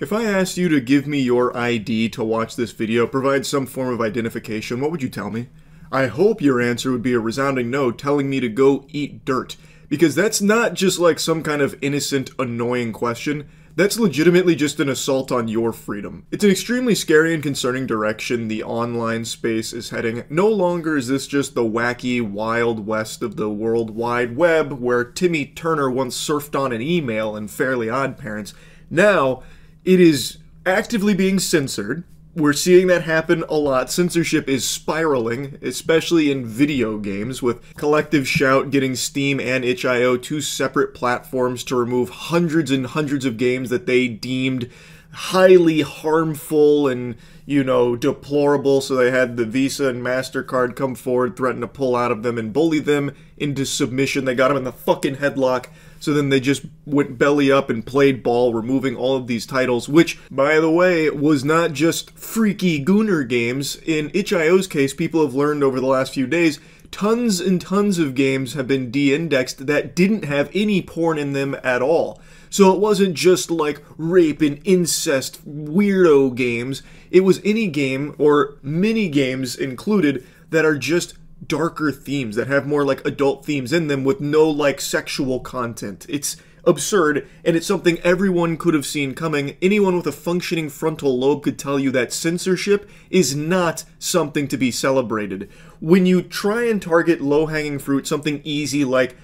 If I asked you to give me your ID to watch this video, provide some form of identification, what would you tell me? I hope your answer would be a resounding no, telling me to go eat dirt. Because that's not just like some kind of innocent, annoying question. That's legitimately just an assault on your freedom. It's an extremely scary and concerning direction the online space is heading. No longer is this just the wacky, wild west of the World Wide Web, where Timmy Turner once surfed on an email in Fairly Odd Parents. Now, it is actively being censored, We're seeing that happen a lot. Censorship is spiraling, especially in video games, with Collective Shout getting Steam and itch.io, two separate platforms, to remove hundreds and hundreds of games that they deemed highly harmful and, you know, deplorable. So they had the Visa and MasterCard come forward, threaten to pull out of them and bully them into submission. They got them in the fucking headlock. So then they just went belly up and played ball, removing all of these titles, which, by the way, was not just freaky gooner games. In itch.io's case, people have learned over the last few days, tons and tons of games have been de-indexed that didn't have any porn in them at all. So it wasn't just like rape and incest weirdo games. It was any game, or mini games included, that are just darker themes, that have more like adult themes in them with no like sexual content. It's absurd, and it's something everyone could have seen coming. Anyone with a functioning frontal lobe could tell you that censorship is not something to be celebrated. When you try and target low-hanging fruit, something easy like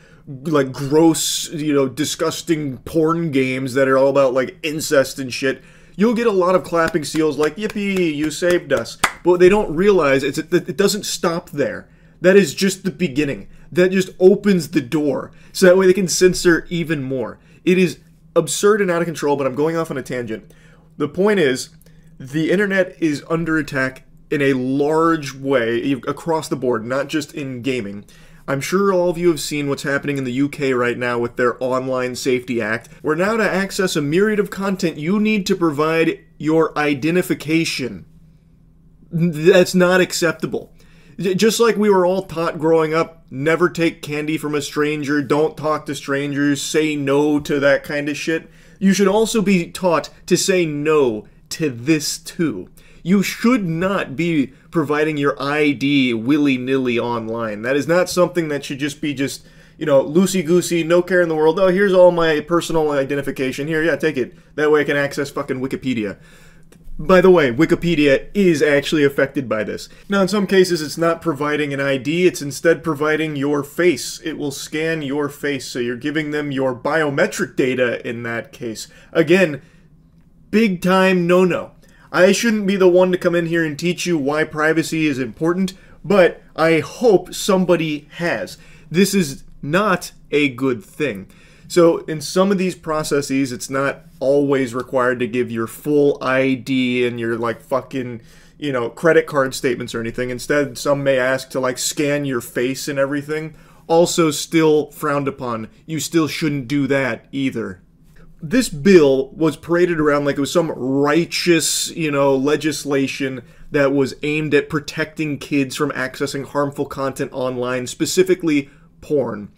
gross, you know, disgusting porn games that are all about like incest and shit, you'll get a lot of clapping seals like, yippee, you saved us. But what they don't realize is that it doesn't stop there. That is just the beginning. That just opens the door, so that way they can censor even more. It is absurd and out of control, but I'm going off on a tangent. The point is, the internet is under attack in a large way, across the board, not just in gaming. I'm sure all of you have seen what's happening in the UK right now with their Online Safety Act, where now to access a myriad of content, you need to provide your identification. That's not acceptable. Just like we were all taught growing up, never take candy from a stranger, don't talk to strangers, say no to that kind of shit, you should also be taught to say no to this too. You should not be providing your ID willy-nilly online. That is not something that should just be you know, loosey-goosey, no care in the world. Oh, here's all my personal identification. Here, yeah, take it. That way I can access fucking Wikipedia. By the way, Wikipedia is actually affected by this. Now, in some cases, it's not providing an ID, it's instead providing your face. It will scan your face, so you're giving them your biometric data in that case. Again, big time no-no. I shouldn't be the one to come in here and teach you why privacy is important, but I hope somebody has. This is not a good thing. So in some of these processes, it's not always required to give your full ID and your like fucking, you know, credit card statements or anything. Instead, some may ask to like scan your face and everything. Also still frowned upon. You still shouldn't do that either. This bill was paraded around like it was some righteous, you know, legislation that was aimed at protecting kids from accessing harmful content online, specifically porn.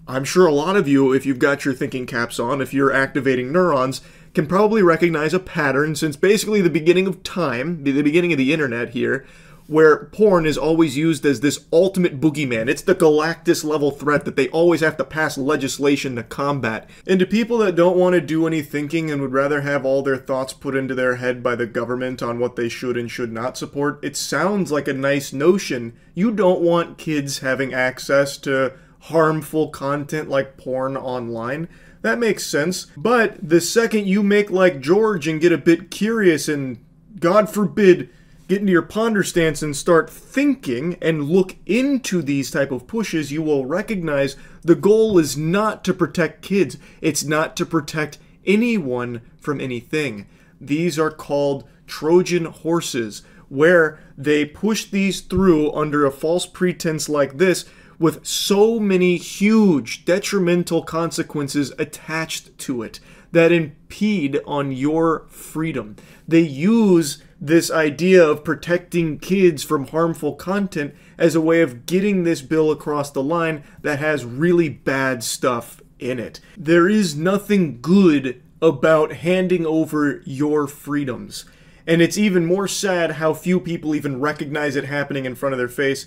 I'm sure a lot of you, if you've got your thinking caps on, if you're activating neurons, can probably recognize a pattern since basically the beginning of time, the beginning of the internet here, where porn is always used as this ultimate boogeyman. It's the Galactus level threat that they always have to pass legislation to combat. And to people that don't want to do any thinking and would rather have all their thoughts put into their head by the government on what they should and should not support, it sounds like a nice notion. You don't want kids having access to harmful content like porn online. That makes sense. But the second you make like George and get a bit curious and, God forbid, get into your ponder stance and start thinking and look into these type of pushes, you will recognize the goal is not to protect kids. It's not to protect anyone from anything. These are called Trojan horses, where they push these through under a false pretense like this with so many huge detrimental consequences attached to it that impede on your freedom. They use this idea of protecting kids from harmful content as a way of getting this bill across the line that has really bad stuff in it. There is nothing good about handing over your freedoms. And it's even more sad how few people even recognize it happening in front of their face.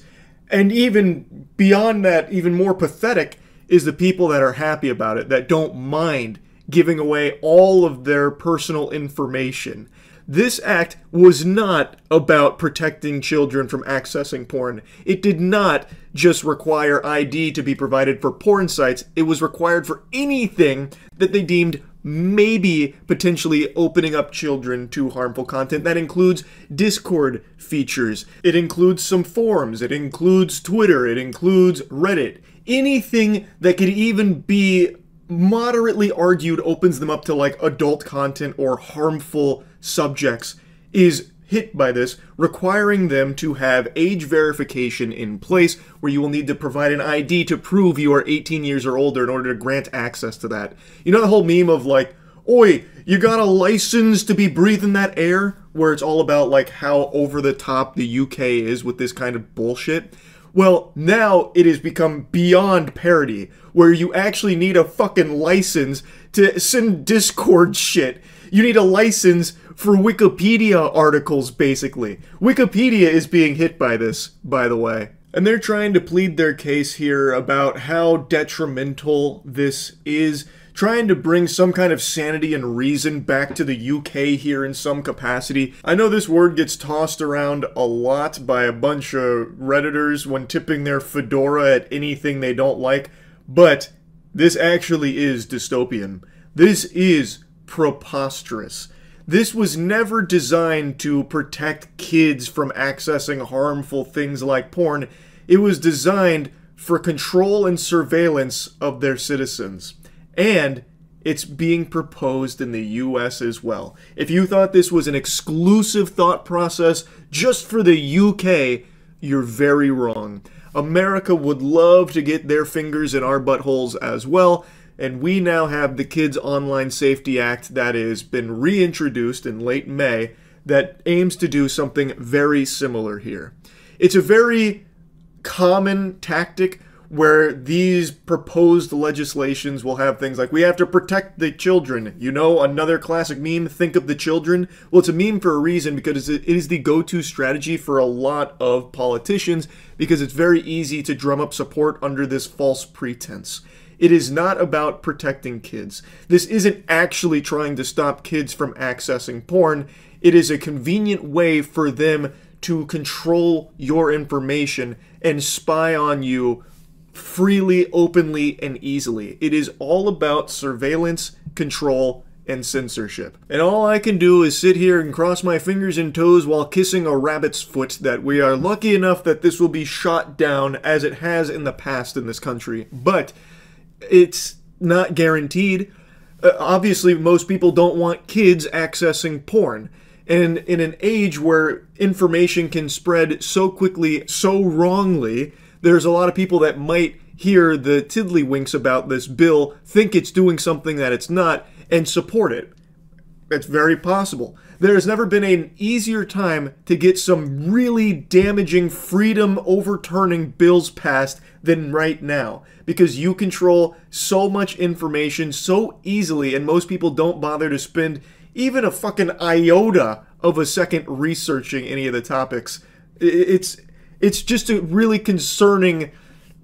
And even beyond that, even more pathetic, is the people that are happy about it, that don't mind giving away all of their personal information. This act was not about protecting children from accessing porn. It did not just require ID to be provided for porn sites. It was required for anything that they deemed maybe potentially opening up children to harmful content. That includes Discord features. It includes some forums. It includes Twitter. It includes Reddit. Anything that could even be moderately argued opens them up to like adult content or harmful subjects is hit by this, requiring them to have age verification in place where you will need to provide an ID to prove you are 18 years or older in order to grant access to that. You know the whole meme of like, oi, you got a license to be breathing that air? Where it's all about like how over the top the UK is with this kind of bullshit. Well, now it has become beyond parody, where you actually need a fucking license to send Discord shit. You need a license for Wikipedia articles, basically. Wikipedia is being hit by this, by the way. And they're trying to plead their case here about how detrimental this is, trying to bring some kind of sanity and reason back to the UK here in some capacity. I know this word gets tossed around a lot by a bunch of Redditors when tipping their fedora at anything they don't like, but this actually is dystopian. This is preposterous. This was never designed to protect kids from accessing harmful things like porn. It was designed for control and surveillance of their citizens. And it's being proposed in the US as well. If you thought this was an exclusive thought process just for the UK, you're very wrong. America would love to get their fingers in our buttholes as well, and we now have the Kids Online Safety Act that has been reintroduced in late May that aims to do something very similar here. It's a very common tactic where these proposed legislations will have things like, we have to protect the children. You know, another classic meme, think of the children. Well, it's a meme for a reason, because it is the go-to strategy for a lot of politicians, because it's very easy to drum up support under this false pretense. It is not about protecting kids. This isn't actually trying to stop kids from accessing porn. It is a convenient way for them to control your information and spy on you freely, openly, and easily. It is all about surveillance, control, and censorship. And all I can do is sit here and cross my fingers and toes while kissing a rabbit's foot that we are lucky enough that this will be shot down as it has in the past in this country. But it's not guaranteed. Obviously, most people don't want kids accessing porn. And in an age where information can spread so quickly, so wrongly, there's a lot of people that might hear the tiddlywinks about this bill, think it's doing something that it's not, and support it. It's very possible. There has never been an easier time to get some really damaging freedom overturning bills passed than right now, because you control so much information so easily, and most people don't bother to spend even a fucking iota of a second researching any of the topics. It's just a really concerning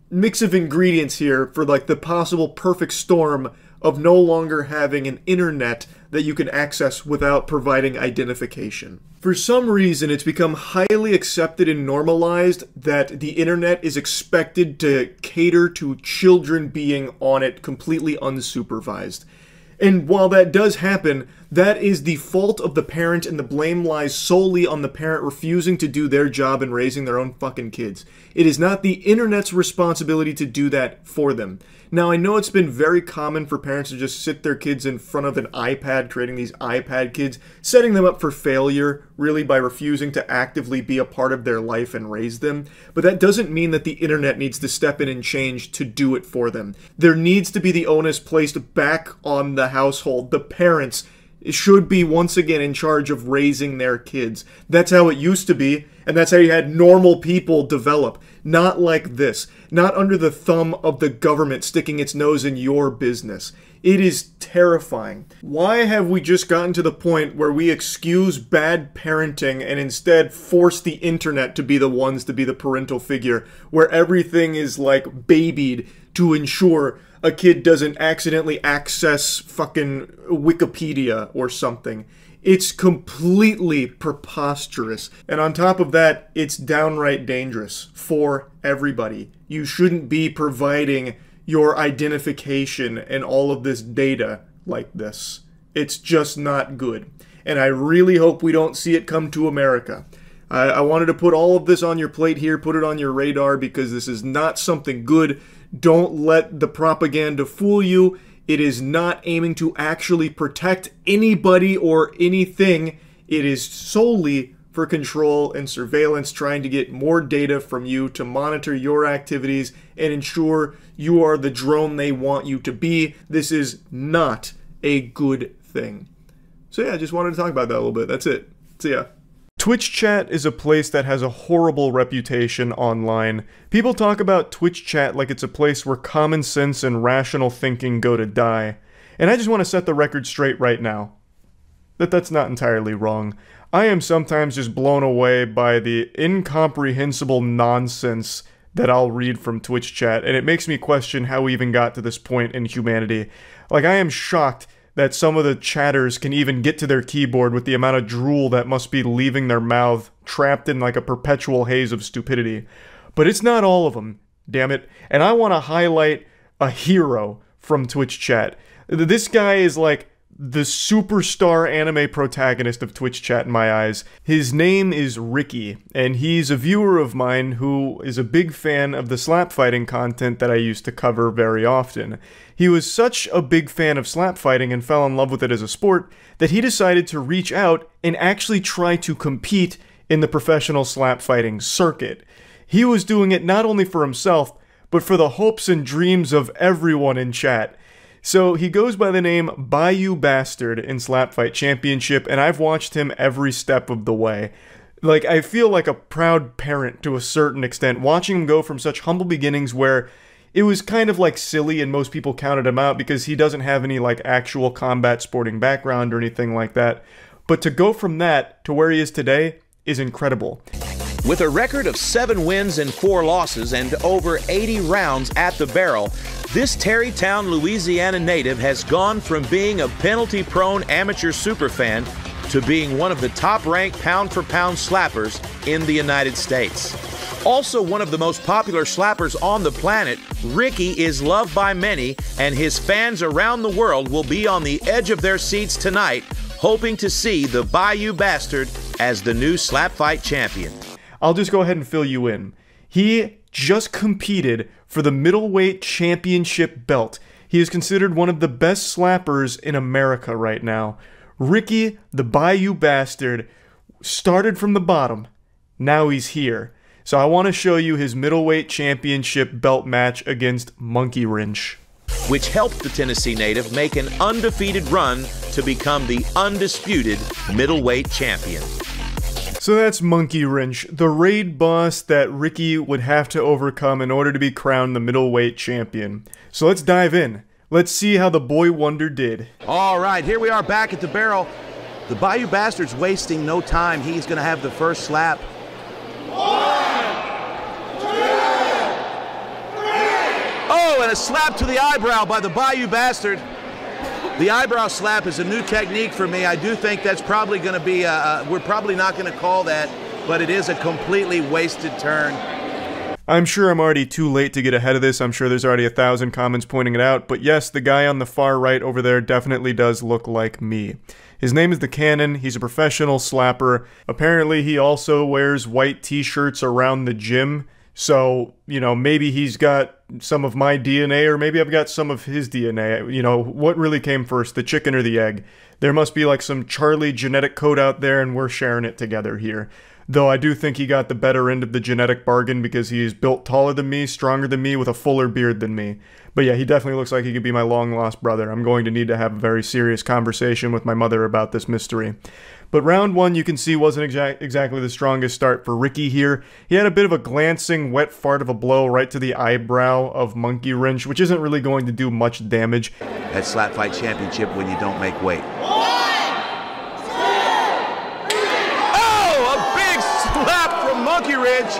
mix of ingredients here for like the possible perfect storm of no longer having an internet that you can access without providing identification. For some reason, it's become highly accepted and normalized that the internet is expected to cater to children being on it completely unsupervised. And while that does happen, that is the fault of the parent, and the blame lies solely on the parent refusing to do their job in raising their own fucking kids. It is not the internet's responsibility to do that for them. Now, I know it's been very common for parents to just sit their kids in front of an iPad, creating these iPad kids, setting them up for failure, really, by refusing to actively be a part of their life and raise them. But that doesn't mean that the internet needs to step in and change to do it for them. There needs to be the onus placed back on the household. The parents should be once again in charge of raising their kids. That's how it used to be, and that's how you had normal people develop. Not like this. Not under the thumb of the government sticking its nose in your business. It is terrifying. Why have we just gotten to the point where we excuse bad parenting and instead force the internet to be the ones to be the parental figure, where everything is like babied to ensure a kid doesn't accidentally access fucking Wikipedia or something? It's completely preposterous. And on top of that, it's downright dangerous for everybody. You shouldn't be providing your identification and all of this data like this. It's just not good. And I really hope we don't see it come to America. I wanted to put all of this on your plate here, put it on your radar, because this is not something good. Don't let the propaganda fool you. It is not aiming to actually protect anybody or anything. It is solely for control and surveillance, trying to get more data from you to monitor your activities and ensure you are the drone they want you to be. This is not a good thing. So yeah, I just wanted to talk about that a little bit. That's it. See ya. Twitch chat is a place that has a horrible reputation online. People talk about Twitch chat like it's a place where common sense and rational thinking go to die. And I just want to set the record straight right now that that's not entirely wrong. I am sometimes just blown away by the incomprehensible nonsense that I'll read from Twitch chat, and it makes me question how we even got to this point in humanity. Like, I am shocked that some of the chatters can even get to their keyboard with the amount of drool that must be leaving their mouth, trapped in like a perpetual haze of stupidity. But it's not all of them, damn it. And I want to highlight a hero from Twitch chat. This guy is like the superstar anime protagonist of Twitch chat in my eyes. His name is Ricky, and he's a viewer of mine who is a big fan of the slap fighting content that I used to cover very often. He was such a big fan of slap fighting and fell in love with it as a sport that he decided to reach out and actually try to compete in the professional slap fighting circuit. He was doing it not only for himself, but for the hopes and dreams of everyone in chat. So he goes by the name Bayou Bastard in Slap Fight Championship, and I've watched him every step of the way. Like, I feel like a proud parent to a certain extent, watching him go from such humble beginnings where it was kind of like silly and most people counted him out because he doesn't have any like actual combat sporting background or anything like that. But to go from that to where he is today is incredible. With a record of 7 wins and 4 losses and over 80 rounds at the barrel, this Terrytown, Louisiana native has gone from being a penalty-prone amateur superfan to being one of the top-ranked pound-for-pound slappers in the United States. Also one of the most popular slappers on the planet, Ricky is loved by many, and his fans around the world will be on the edge of their seats tonight, hoping to see the Bayou Bastard as the new slap fight champion. I'll just go ahead and fill you in. He just competed for the middleweight championship belt. He is considered one of the best slappers in America right now. Ricky, the Bayou Bastard, started from the bottom. Now he's here. So I want to show you his middleweight championship belt match against Monkey Wrench, which helped the Tennessee native make an undefeated run to become the undisputed middleweight champion. So that's Monkey Wrench, the raid boss that Ricky would have to overcome in order to be crowned the middleweight champion. So let's dive in. Let's see how the boy wonder did. All right, here we are back at the barrel. The Bayou Bastard's wasting no time. He's going to have the first slap. 1, 2, 3. Oh, and a slap to the eyebrow by the Bayou Bastard. The eyebrow slap is a new technique for me. I do think that's probably going to be, we're probably not going to call that, but it is a completely wasted turn. I'm sure I'm already too late to get ahead of this. I'm sure there's already 1,000 comments pointing it out. But yes, the guy on the far right over there definitely does look like me. His name is The Cannon. He's a professional slapper. Apparently, he also wears white t-shirts around the gym. So, you know, maybe he's got some of my DNA, or maybe I've got some of his DNA. You know, what really came first, the chicken or the egg? There must be like some Charlie genetic code out there, and we're sharing it together here. Though I do think he got the better end of the genetic bargain because he's built taller than me, stronger than me, with a fuller beard than me. But yeah, he definitely looks like he could be my long-lost brother. I'm going to need to have a very serious conversation with my mother about this mystery. But round 1, you can see, wasn't exactly the strongest start for Ricky here. He had a bit of a glancing, wet fart of a blow right to the eyebrow of Monkey Wrench, which isn't really going to do much damage. At Slap Fight Championship when you don't make weight. 1, 2, 3. Oh, a big slap from Monkey Wrench.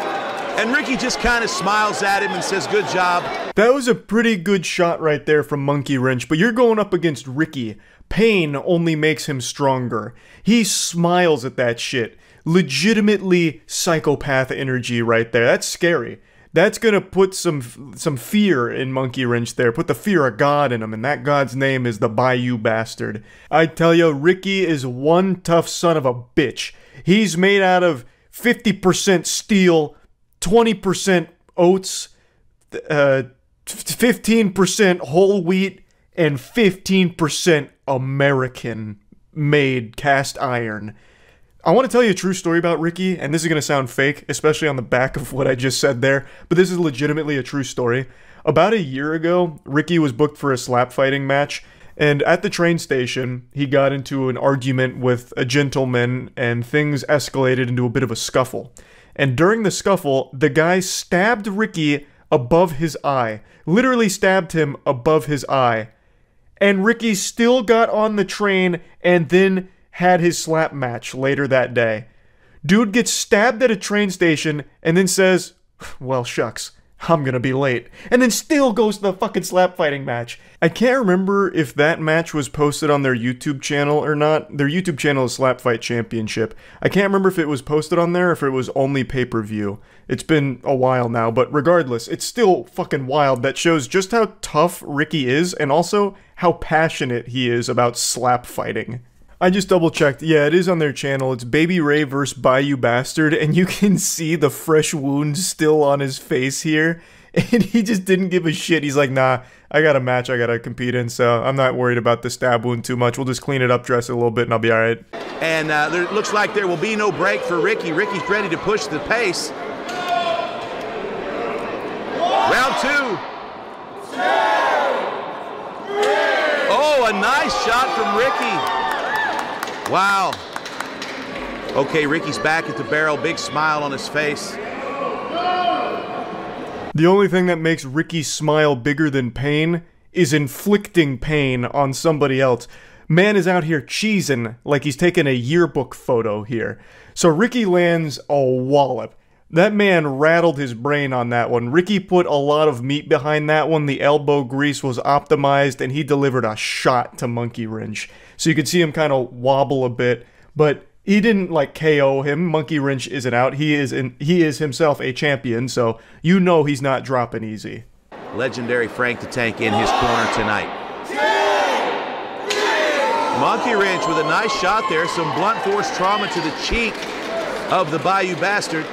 And Ricky just kind of smiles at him and says, good job. That was a pretty good shot right there from Monkey Wrench, but you're going up against Ricky. Pain only makes him stronger. He smiles at that shit. Legitimately psychopath energy right there. That's scary. That's gonna put some fear in Monkey Wrench there. Put the fear of God in him, and that God's name is the Bayou Bastard. I tell you, Ricky is one tough son of a bitch. He's made out of 50% steel, 20% oats, 15% whole wheat, and 15% American-made cast iron. I want to tell you a true story about Ricky, and this is going to sound fake, especially on the back of what I just said there, but this is legitimately a true story. About a year ago, Ricky was booked for a slap fighting match, and at the train station, he got into an argument with a gentleman, and things escalated into a bit of a scuffle. And during the scuffle, the guy stabbed Ricky above his eye. Literally stabbed him above his eye. And Ricky still got on the train and then had his slap match later that day. Dude gets stabbed at a train station and then says, well, shucks, I'm gonna be late. And then still goes to the fucking slap fighting match. I can't remember if that match was posted on their YouTube channel or not. Their YouTube channel is Slap Fight Championship. I can't remember if it was posted on there or if it was only pay-per-view. It's been a while now, but regardless, it's still fucking wild. That shows just how tough Ricky is and also how passionate he is about slap fighting. I just double checked. Yeah, it is on their channel. It's Baby Ray vs. Bayou Bastard, and you can see the fresh wounds still on his face here. And he just didn't give a shit. He's like, nah, I got a match I gotta compete in, so I'm not worried about the stab wound too much. We'll just clean it up, dress it a little bit, and I'll be alright. And there looks like there will be no break for Ricky. Ricky's ready to push the pace. Round 2. Oh, a nice shot from Ricky. Wow. Okay, Ricky's back at the barrel, big smile on his face. The only thing that makes Ricky smile bigger than pain is inflicting pain on somebody else. Man is out here cheesing like he's taking a yearbook photo here. So Ricky lands a wallop. That man rattled his brain on that one. Ricky put a lot of meat behind that one. The elbow grease was optimized, and he delivered a shot to Monkey Wrench. So you could see him kind of wobble a bit, but he didn't like KO him. Monkey Wrench isn't out. He is himself a champion, so you know he's not dropping easy. Legendary Frank the Tank in his corner tonight. Monkey Wrench with a nice shot there. Some blunt force trauma to the cheek of the Bayou Bastard.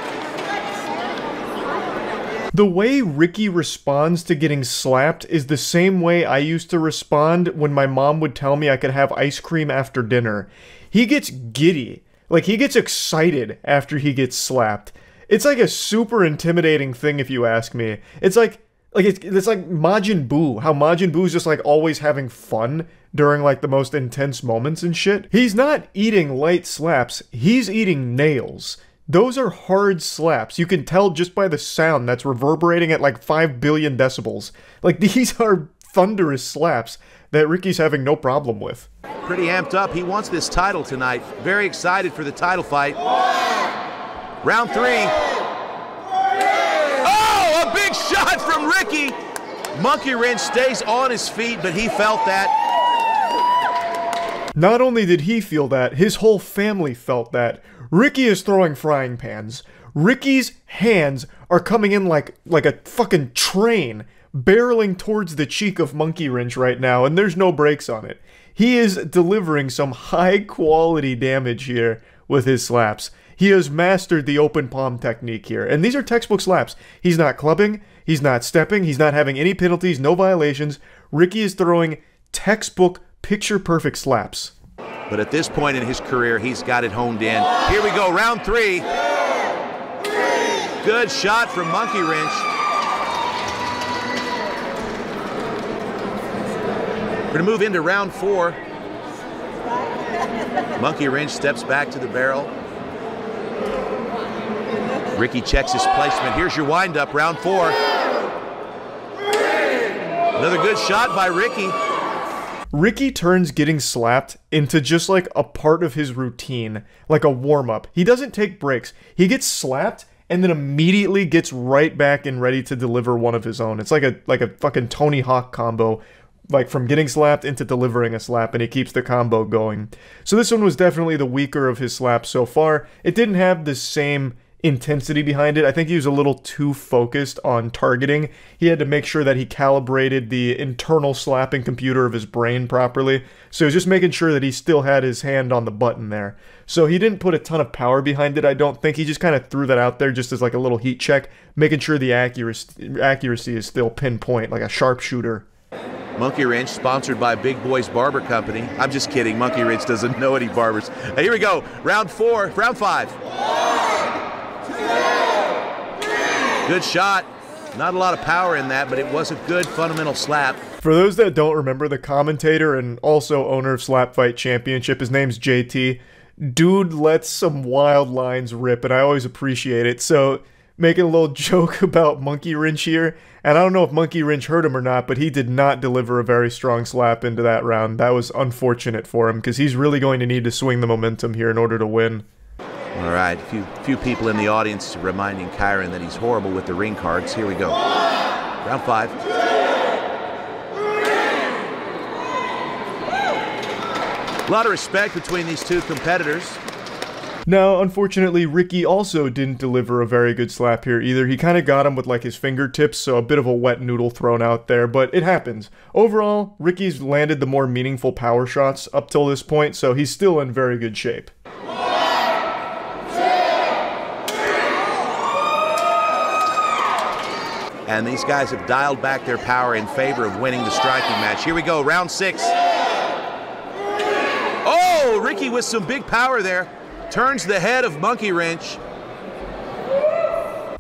The way Ricky responds to getting slapped is the same way I used to respond when my mom would tell me I could have ice cream after dinner. He gets giddy. Like, he gets excited after he gets slapped. It's like a super intimidating thing if you ask me. It's like Majin Buu. How Majin Buu's just like always having fun during like the most intense moments and shit. He's not eating light slaps. He's eating nails. Those are hard slaps. You can tell just by the sound that's reverberating at like 5 billion decibels. Like, these are thunderous slaps that Ricky's having no problem with. Pretty amped up. He wants this title tonight. Very excited for the title fight. Round 3. Oh, a big shot from Ricky. Monkey Wrench stays on his feet, but he felt that. Not only did he feel that, his whole family felt that. Ricky is throwing frying pans. Ricky's hands are coming in like a fucking train, barreling towards the cheek of Monkey Wrench right now, and there's no brakes on it. He is delivering some high-quality damage here with his slaps. He has mastered the open palm technique here, and these are textbook slaps. He's not clubbing, he's not stepping, he's not having any penalties, no violations. Ricky is throwing textbook picture-perfect slaps. But at this point in his career, he's got it honed in. Here we go, round 3. Good shot from Monkey Wrench. We're gonna move into round 4. Monkey Wrench steps back to the barrel. Ricky checks his placement. Here's your windup, round 4. Another good shot by Ricky. Ricky turns getting slapped into just like a part of his routine, like a warm-up. He doesn't take breaks. He gets slapped and then immediately gets right back and ready to deliver one of his own. It's like a fucking Tony Hawk combo, like from getting slapped into delivering a slap, and he keeps the combo going. So this one was definitely the weaker of his slaps so far. It didn't have the same intensity behind it. I think he was a little too focused on targeting. He had to make sure that he calibrated the internal slapping computer of his brain properly. So he was just making sure that he still had his hand on the button there. So he didn't put a ton of power behind it, I don't think. He just kind of threw that out there just as like a little heat check, making sure the accuracy is still pinpoint, like a sharpshooter. Monkey Wrench, sponsored by Big Boy's Barber Company. I'm just kidding. Monkey Wrench doesn't know any barbers. Here we go. Round 5. 1, 2, 3. Good shot. Not a lot of power in that, but it was a good fundamental slap. For those that don't remember, the commentator and also owner of Slap Fight Championship, his name's JT. Dude lets some wild lines rip, and I always appreciate it. So, making a little joke about Monkey Wrench here, and I don't know if Monkey Wrench hurt him or not, but he did not deliver a very strong slap into that round. That was unfortunate for him, because he's really going to need to swing the momentum here in order to win. All right, few people in the audience reminding Kyron that he's horrible with the ring cards. Here we go. Round 5. A lot of respect between these two competitors. Now, unfortunately, Ricky also didn't deliver a very good slap here either. He kind of got him with like his fingertips, so a bit of a wet noodle thrown out there, but it happens. Overall, Ricky's landed the more meaningful power shots up till this point, so he's still in very good shape. And these guys have dialed back their power in favor of winning the striking match. Here we go, round 6. Oh, Ricky with some big power there. Turns the head of Monkey Wrench.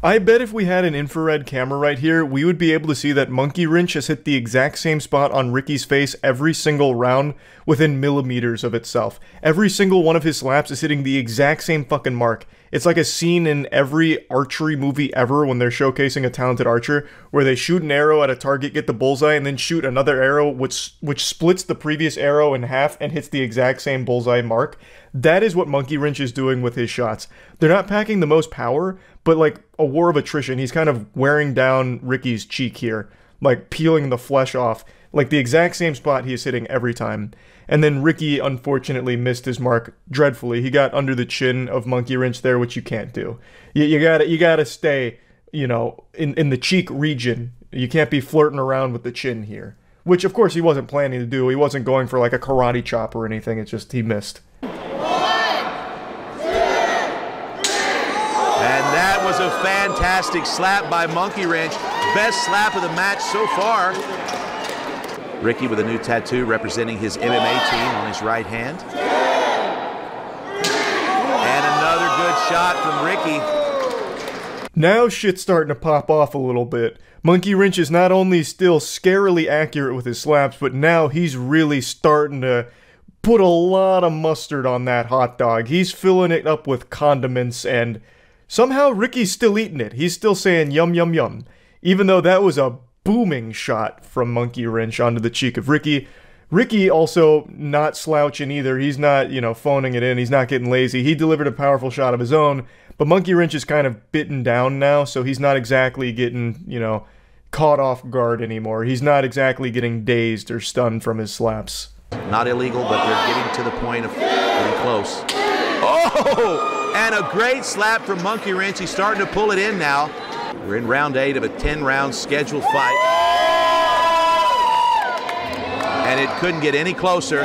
I bet if we had an infrared camera right here, we would be able to see that Monkey Wrench has hit the exact same spot on Ricky's face every single round within millimeters of itself. Every single one of his slaps is hitting the exact same fucking mark. It's like a scene in every archery movie ever when they're showcasing a talented archer, where they shoot an arrow at a target, get the bullseye, and then shoot another arrow which splits the previous arrow in half and hits the exact same bullseye mark. That is what Monkey Wrench is doing with his shots. They're not packing the most power, but like a war of attrition, he's kind of wearing down Ricky's cheek here, like peeling the flesh off, like the exact same spot he is hitting every time. And then Ricky unfortunately missed his mark dreadfully. He got under the chin of Monkey Wrench there, which you can't do. You gotta stay, you know, in the cheek region. You can't be flirting around with the chin here. Which of course he wasn't planning to do. He wasn't going for like a karate chop or anything. It's just he missed. And that was a fantastic slap by Monkey Wrench. Best slap of the match so far. Ricky with a new tattoo representing his MMA team on his right hand. And another good shot from Ricky. Now shit's starting to pop off a little bit. Monkey Wrench is not only still scarily accurate with his slaps, but now he's really starting to put a lot of mustard on that hot dog. He's filling it up with condiments, and somehow Ricky's still eating it. He's still saying yum yum yum. Even though that was a booming shot from Monkey Wrench onto the cheek of Ricky. Ricky also not slouching either. He's not, you know, phoning it in. He's not getting lazy. He delivered a powerful shot of his own, but Monkey Wrench is kind of bitten down now, so he's not exactly getting, you know, caught off guard anymore. He's not exactly getting dazed or stunned from his slaps. Not illegal, but they're getting to the point of getting close. Oh! And a great slap from Monkey Wrench. He's starting to pull it in now. We're in round 8 of a 10-round scheduled fight. And it couldn't get any closer.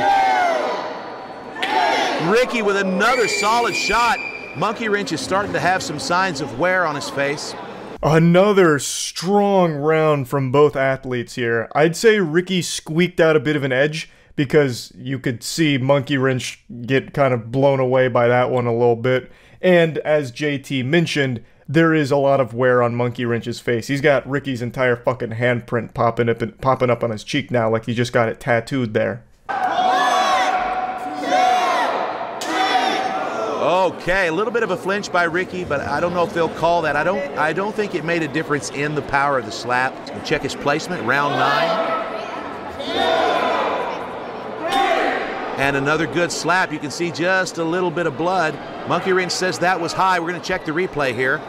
Ricky with another solid shot. Monkey Wrench is starting to have some signs of wear on his face. Another strong round from both athletes here. I'd say Ricky squeaked out a bit of an edge because you could see Monkey Wrench get kind of blown away by that one a little bit. And as JT mentioned, there is a lot of wear on Monkey Wrench's face. He's got Ricky's entire fucking handprint popping up on his cheek now, like he just got it tattooed there. Okay, a little bit of a flinch by Ricky, but I don't know if they'll call that. I don't think it made a difference in the power of the slap. Check his placement, round 9. And another good slap. You can see just a little bit of blood. Monkey Wrench says that was high. We're going to check the replay here.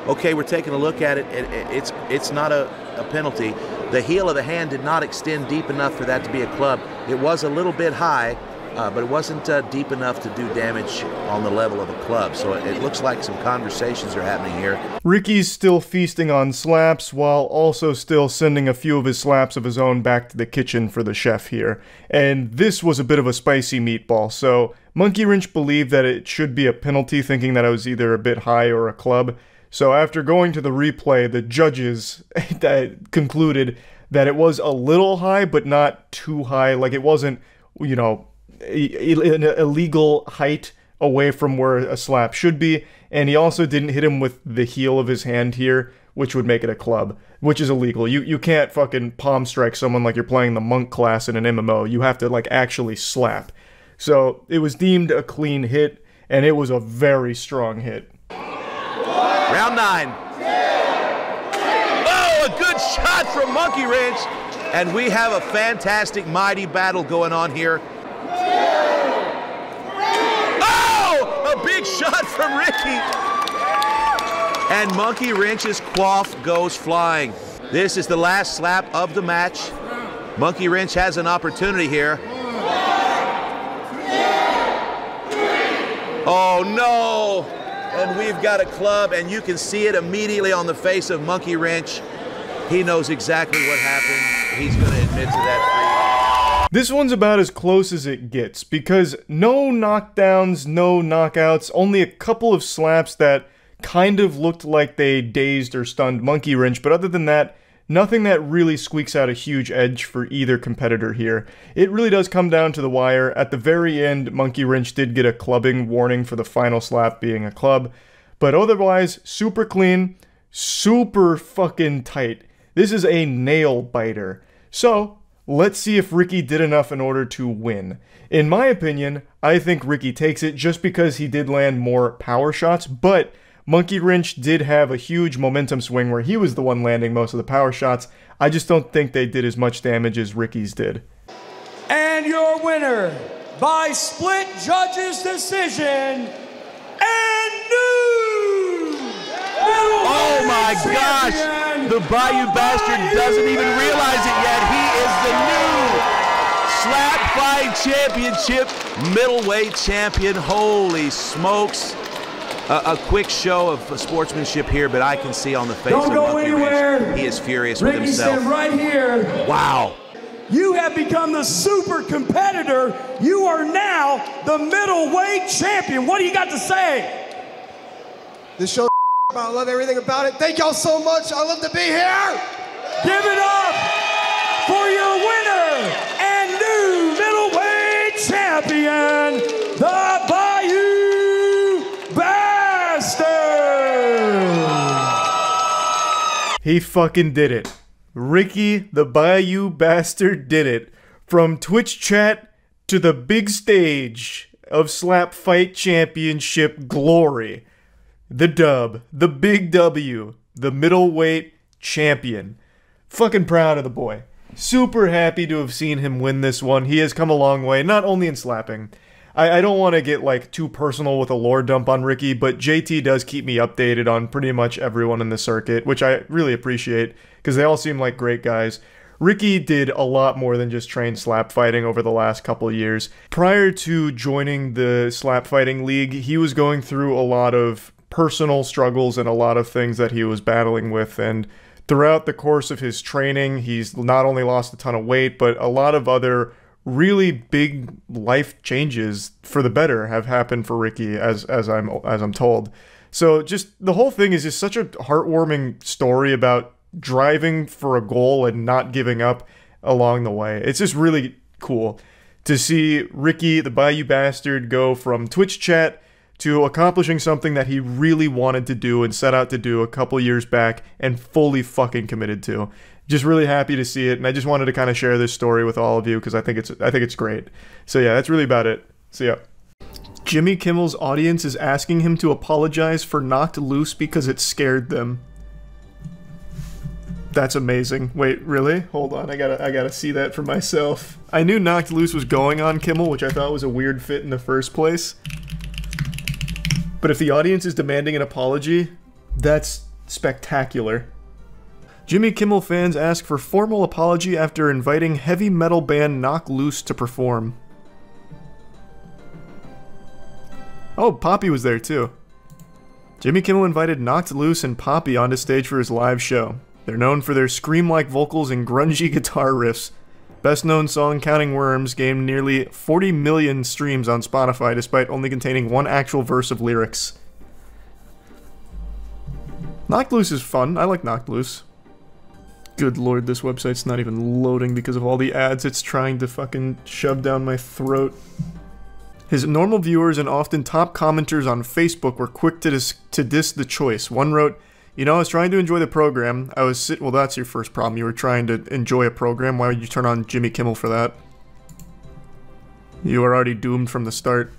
Okay, we're taking a look at it. It's not a penalty. The heel of the hand did not extend deep enough for that to be a club. It was a little bit high, but it wasn't deep enough to do damage on the level of a club. So it looks like some conversations are happening here. Ricky's still feasting on slaps while also still sending a few of his slaps of his own back to the kitchen for the chef here. And this was a bit of a spicy meatball, so Monkey Wrench believed that it should be a penalty, thinking that I was either a bit high or a club. So after going to the replay, the judges concluded that it was a little high, but not too high. Like, it wasn't, you know, an illegal height away from where a slap should be. And he also didn't hit him with the heel of his hand here, which would make it a club, which is illegal. You can't fucking palm strike someone like you're playing the monk class in an MMO. You have to, like, actually slap. So it was deemed a clean hit, and it was a very strong hit. Round 9. Oh, a good shot from Monkey Wrench. And we have a fantastic, mighty battle going on here. Oh, a big shot from Ricky. And Monkey Wrench's quaff goes flying. This is the last slap of the match. Monkey Wrench has an opportunity here. Oh no! And we've got a club, and you can see it immediately on the face of Monkey Wrench. He knows exactly what happened. He's going to admit to that. This one's about as close as it gets, because no knockdowns, no knockouts, only a couple of slaps that kind of looked like they dazed or stunned Monkey Wrench, but other than that, nothing that really squeaks out a huge edge for either competitor here. It really does come down to the wire. At the very end, Monkey Wrench did get a clubbing warning for the final slap being a club, but otherwise, super clean, super fucking tight. This is a nail biter. So, let's see if Ricky did enough in order to win. In my opinion, I think Ricky takes it just because he did land more power shots, but Monkey Wrench did have a huge momentum swing where he was the one landing most of the power shots. I just don't think they did as much damage as Ricky's did. And your winner, by split judges' decision, and new Oh my gosh! The Bayou Bastard doesn't even realize it yet. He is the new Slap Fight Championship middleweight champion. Holy smokes. A quick show of sportsmanship here, but I can see on the face of Monkey Wrench, he is furious with himself. Stand right here. Wow. You have become the super competitor. You are now the middleweight champion. What do you got to say? This show, I love everything about it. Thank y'all so much. I love to be here. Give it up for your winner and new middleweight champion, the Bayou Bastard. He fucking did it. Ricky the Bayou Bastard did it. From Twitch chat to the big stage of Slap Fight Championship glory. The dub, the big W, the middleweight champion. Fucking proud of the boy. Super happy to have seen him win this one. He has come a long way, not only in slapping. I don't want to get like too personal with a lore dump on Ricky, but JT does keep me updated on pretty much everyone in the circuit, which I really appreciate, because they all seem like great guys. Ricky did a lot more than just train slap fighting over the last couple of years. Prior to joining the slap fighting league, he was going through a lot of personal struggles and a lot of things that he was battling with, and throughout the course of his training, he's not only lost a ton of weight, but a lot of other really big life changes for the better have happened for Ricky, as I'm told. So just the whole thing is just such a heartwarming story about driving for a goal and not giving up along the way. It's just really cool to see Ricky the Bayou Bastard go from Twitch chat to accomplishing something that he really wanted to do and set out to do a couple years back and fully fucking committed to. Just really happy to see it, and I just wanted to kind of share this story with all of you because I think it's great. So yeah, that's really about it. So yeah. Jimmy Kimmel's audience is asking him to apologize for Knocked Loose because it scared them. That's amazing. Wait, really? Hold on, I gotta see that for myself. I knew Knocked Loose was going on Kimmel, which I thought was a weird fit in the first place. But if the audience is demanding an apology, that's spectacular. Jimmy Kimmel fans ask for formal apology after inviting heavy metal band Knocked Loose to perform. Oh, Poppy was there too. Jimmy Kimmel invited Knocked Loose and Poppy onto stage for his live show. They're known for their scream-like vocals and grungy guitar riffs. Best-known song, Counting Worms, gained nearly 40 million streams on Spotify despite only containing one actual verse of lyrics. Knocked Loose is fun. I like Knocked Loose. Good lord, this website's not even loading because of all the ads it's trying to fucking shove down my throat. His normal viewers and often top commenters on Facebook were quick to diss the choice. One wrote, "You know, I was trying to enjoy the program. Well, that's your first problem. You were trying to enjoy a program. Why would you turn on Jimmy Kimmel for that? You were already doomed from the start.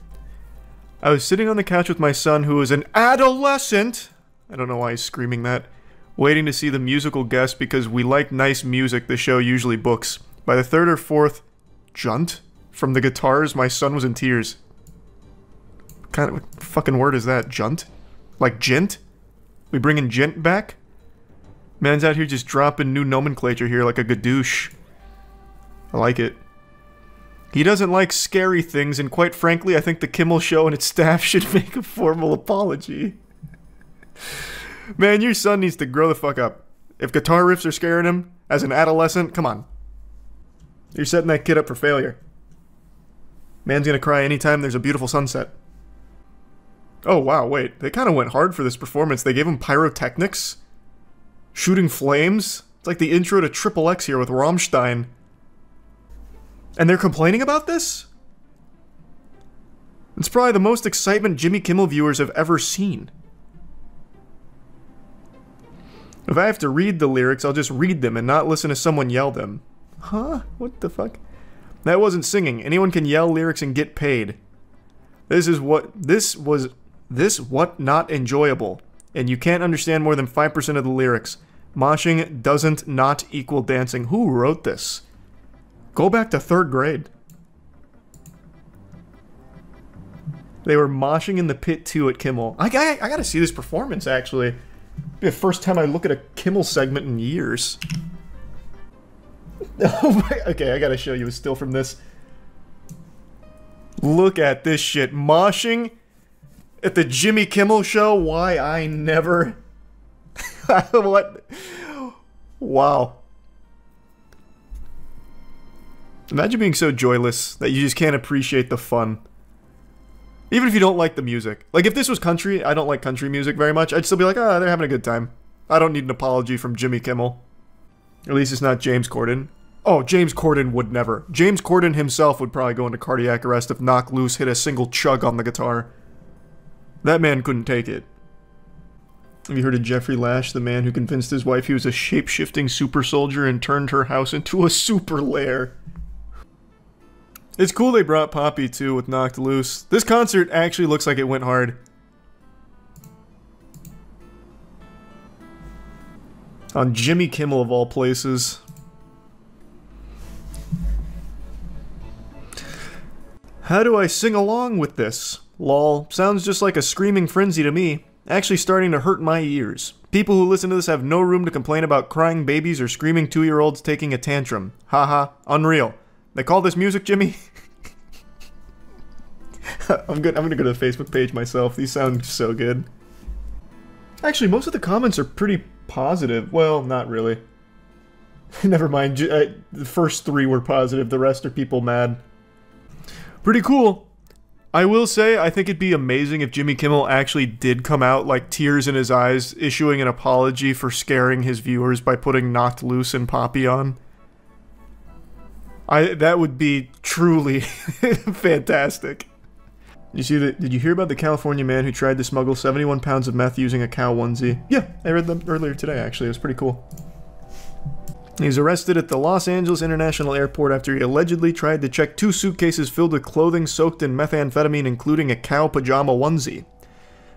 I was sitting on the couch with my son, who was an adolescent." I don't know why he's screaming that. "Waiting to see the musical guest because we like nice music the show usually books. By the third or fourth junt from the guitars, my son was in tears." What kind of fucking word is that? Junt? Like gent? We bringing gent back? Man's out here just dropping new nomenclature here like a gadoosh. I like it. He doesn't like scary things, and quite frankly, I think the Kimmel Show and its staff should make a formal apology. Man, your son needs to grow the fuck up. If guitar riffs are scaring him, as an adolescent, come on. You're setting that kid up for failure. Man's gonna cry anytime there's a beautiful sunset. Oh wow, wait, they kind of went hard for this performance. They gave him pyrotechnics? Shooting flames? It's like the intro to Triple X here with Rammstein. And they're complaining about this? It's probably the most excitement Jimmy Kimmel viewers have ever seen. If I have to read the lyrics, I'll just read them and not listen to someone yell them. Huh? What the fuck? That wasn't singing. Anyone can yell lyrics and get paid. This what not enjoyable. And you can't understand more than 5% of the lyrics. Moshing doesn't not equal dancing. Who wrote this? Go back to 3rd grade. They were moshing in the pit too at Kimmel. I gotta see this performance actually. Be the first time I look at a Kimmel segment in years. Oh my, okay, I gotta show you a still from this. Look at this shit. Moshing at the Jimmy Kimmel Show? Why I never... What? Wow. Imagine being so joyless that you just can't appreciate the fun. Even if you don't like the music. Like, if this was country, I don't like country music very much, I'd still be like, ah, they're having a good time. I don't need an apology from Jimmy Kimmel. At least it's not James Corden. Oh, James Corden would never. James Corden himself would probably go into cardiac arrest if Knocked Loose hit a single chug on the guitar. That man couldn't take it. Have you heard of Jeffrey Lash, the man who convinced his wife he was a shape-shifting super soldier and turned her house into a super lair? It's cool they brought Poppy too with Knocked Loose. This concert actually looks like it went hard. On Jimmy Kimmel of all places. How do I sing along with this? Lol, sounds just like a screaming frenzy to me. Actually starting to hurt my ears. People who listen to this have no room to complain about crying babies or screaming 2-year-olds taking a tantrum. Haha, unreal. They call this music, Jimmy? I'm gonna go to the Facebook page myself. These sound so good. Actually, most of the comments are pretty positive. Well, not really. Never mind. The first 3 were positive. The rest are people mad. Pretty cool. I will say, I think it'd be amazing if Jimmy Kimmel actually did come out, like, tears in his eyes, issuing an apology for scaring his viewers by putting Knocked Loose and Poppy on. That would be truly fantastic. You see that? Did you hear about the California man who tried to smuggle 71 pounds of meth using a cow onesie? Yeah, I read them earlier today, actually. It was pretty cool. He's arrested at the Los Angeles International Airport after he allegedly tried to check 2 suitcases filled with clothing soaked in methamphetamine, including a cow pajama onesie.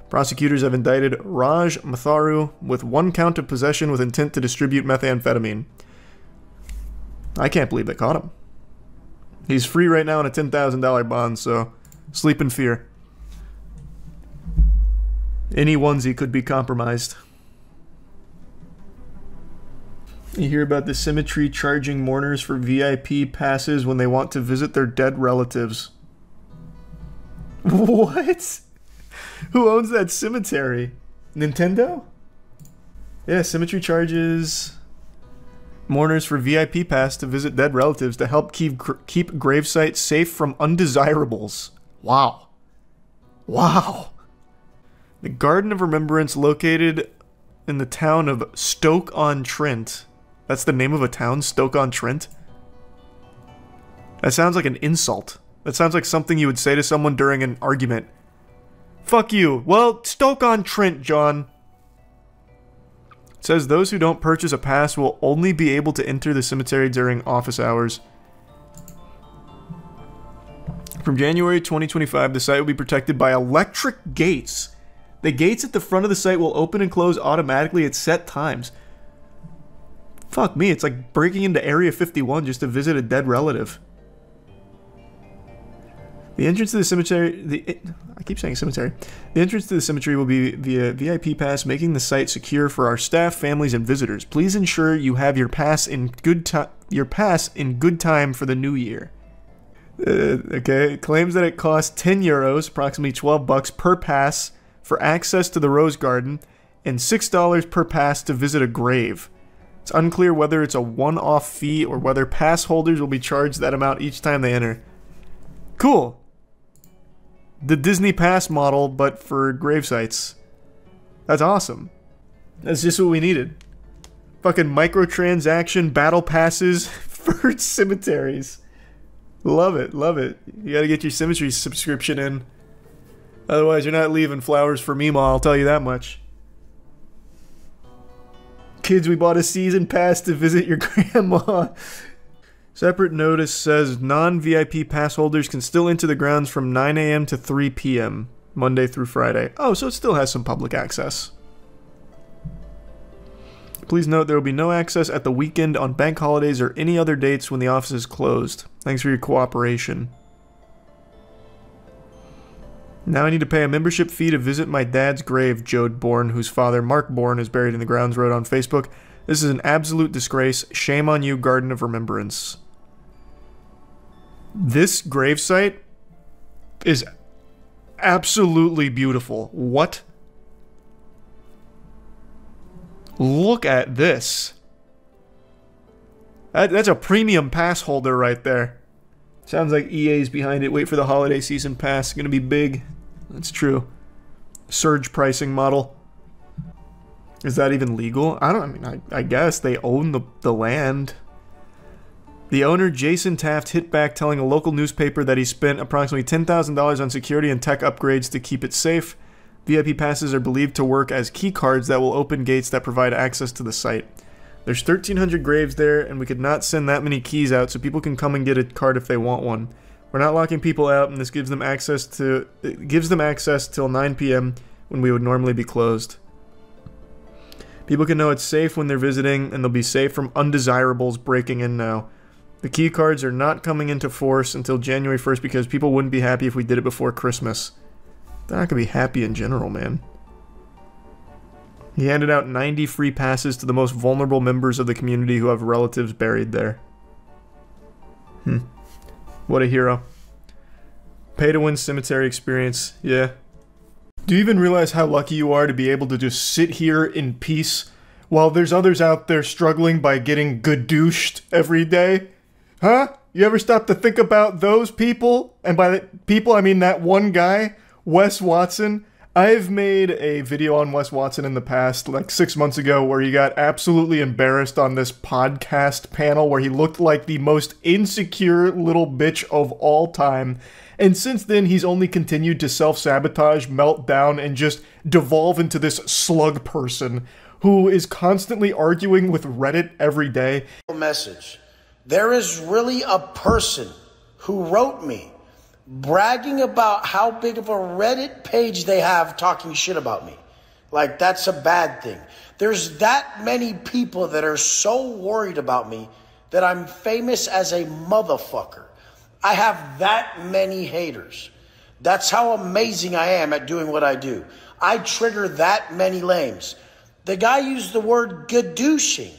Prosecutors have indicted Raj Matharu with 1 count of possession with intent to distribute methamphetamine. I can't believe they caught him. He's free right now on a $10,000 bond, so sleep in fear. Any onesie could be compromised. You hear about the cemetery charging mourners for VIP passes when they want to visit their dead relatives. What? Who owns that cemetery? Nintendo? Yeah, cemetery charges mourners for VIP pass to visit dead relatives to help keep gravesites safe from undesirables. Wow. Wow. The Garden of Remembrance located in the town of Stoke-on-Trent. That's the name of a town, Stoke-on-Trent? That sounds like an insult. That sounds like something you would say to someone during an argument. Fuck you. Well, Stoke-on-Trent, John. It says those who don't purchase a pass will only be able to enter the cemetery during office hours. From January 2025, the site will be protected by electric gates. The gates at the front of the site will open and close automatically at set times. Fuck me, it's like breaking into Area 51 just to visit a dead relative. The entrance to the cemetery... I keep saying cemetery. The entrance to the cemetery will be via VIP pass, making the site secure for our staff, families, and visitors. Please ensure you have your pass in good time for the new year. Okay, it claims that it costs €10, approximately $12 per pass for access to the Rose Garden, and $6 per pass to visit a grave. It's unclear whether it's a one-off fee or whether pass holders will be charged that amount each time they enter. Cool. The Disney Pass model, but for gravesites. That's awesome. That's just what we needed. Fucking microtransaction battle passes for cemeteries. Love it, love it. You gotta get your cemetery subscription in. Otherwise, you're not leaving flowers for Mima, I'll tell you that much. Kids, we bought a season pass to visit your grandma. Separate notice says non-VIP pass holders can still enter the grounds from 9 a.m. to 3 p.m. Monday through Friday. Oh, so it still has some public access. Please note there will be no access at the weekend, on bank holidays, or any other dates when the office is closed. Thanks for your cooperation. Now I need to pay a membership fee to visit my dad's grave, Jode Bourne, whose father, Mark Bourne, is buried in the grounds, wrote on Facebook. This is an absolute disgrace. Shame on you, Garden of Remembrance. This gravesite is absolutely beautiful. What? Look at this. That's a premium pass holder right there. Sounds like EA's behind it. Wait for the holiday season pass. It's gonna be big. That's true. Surge pricing model. Is that even legal? I guess they own the land. The owner, Jason Taft, hit back telling a local newspaper that he spent approximately $10,000 on security and tech upgrades to keep it safe. VIP passes are believed to work as key cards that will open gates that provide access to the site. There's 1,300 graves there, and we could not send that many keys out so people can come and get a card if they want one. We're not locking people out, and this gives them access till 9 p.m. when we would normally be closed. People can know it's safe when they're visiting, and they'll be safe from undesirables breaking in now. The key cards are not coming into force until January 1st because people wouldn't be happy if we did it before Christmas. They're not going to be happy in general, man. He handed out 90 free passes to the most vulnerable members of the community who have relatives buried there. What a hero. Pay to win cemetery experience, yeah. Do you even realize how lucky you are to be able to just sit here in peace while there's others out there struggling by getting gadooshed every day? Huh? You ever stop to think about those people? And by the people, I mean that one guy, Wes Watson. I've made a video on Wes Watson in the past, like 6 months ago, where he got absolutely embarrassed on this podcast panel where he looked like the most insecure little bitch of all time. And since then, he's only continued to self-sabotage, melt down, and just devolve into this slug person who is constantly arguing with Reddit every day. Message. There is really a person who wrote me bragging about how big of a Reddit page they have talking shit about me. Like, that's a bad thing. There's that many people that are so worried about me that I'm famous as a motherfucker. I have that many haters. That's how amazing I am at doing what I do. I trigger that many lames. The guy used the word gadooshing.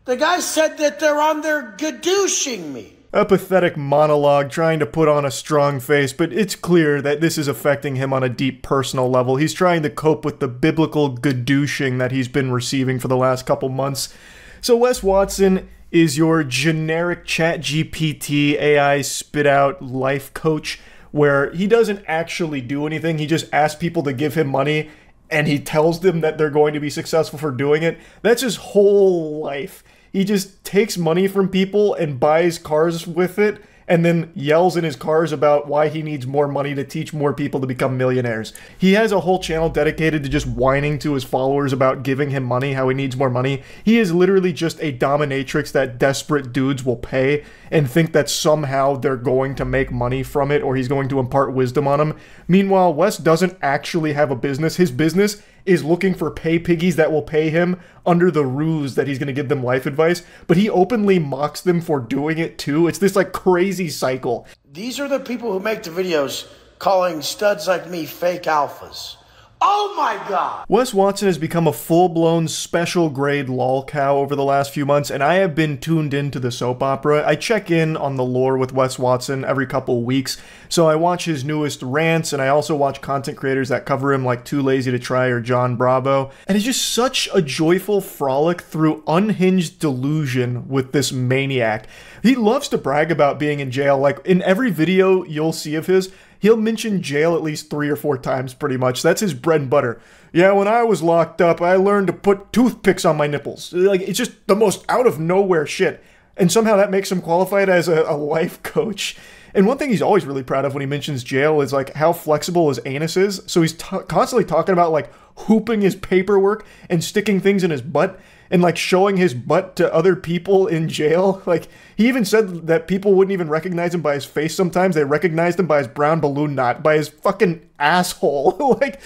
The guy said that they're on there gadooshing me. A pathetic monologue trying to put on a strong face, but it's clear that this is affecting him on a deep personal level. He's trying to cope with the biblical gadooshing that he's been receiving for the last couple months. So Wes Watson is your generic ChatGPT AI spit out life coach, where he doesn't actually do anything. He just asks people to give him money, and he tells them that they're going to be successful for doing it. That's his whole life. He just takes money from people and buys cars with it, and then yells in his cars about why he needs more money to teach more people to become millionaires. He has a whole channel dedicated to just whining to his followers about giving him money, how he needs more money. He is literally just a dominatrix that desperate dudes will pay and think that somehow they're going to make money from it, or he's going to impart wisdom on them. Meanwhile, Wes doesn't actually have a business. His business is looking for pay piggies that will pay him under the ruse that he's going to give them life advice, but he openly mocks them for doing it too. It's this like crazy cycle. These are the people who make the videos calling studs like me fake alphas. Oh my God! Wes Watson has become a full-blown special grade lol cow over the last few months, and I have been tuned into the soap opera. I check in on the lore with Wes Watson every couple weeks, so I watch his newest rants, and I also watch content creators that cover him like Too Lazy to Try or John Bravo. And it's just such a joyful frolic through unhinged delusion with this maniac. He loves to brag about being in jail. Like in every video you'll see of his, he'll mention jail at least 3 or 4 times pretty much. That's his bread and butter. Yeah, when I was locked up, I learned to put toothpicks on my nipples. Like, it's just the most out of nowhere shit. And somehow that makes him qualified as a life coach. And one thing he's always really proud of when he mentions jail is like how flexible his anus is. So he's constantly talking about like hooping his paperwork and sticking things in his butt and like showing his butt to other people in jail. Like he even said that people wouldn't even recognize him by his face sometimes. They recognized him by his brown balloon knot, by his fucking asshole. Like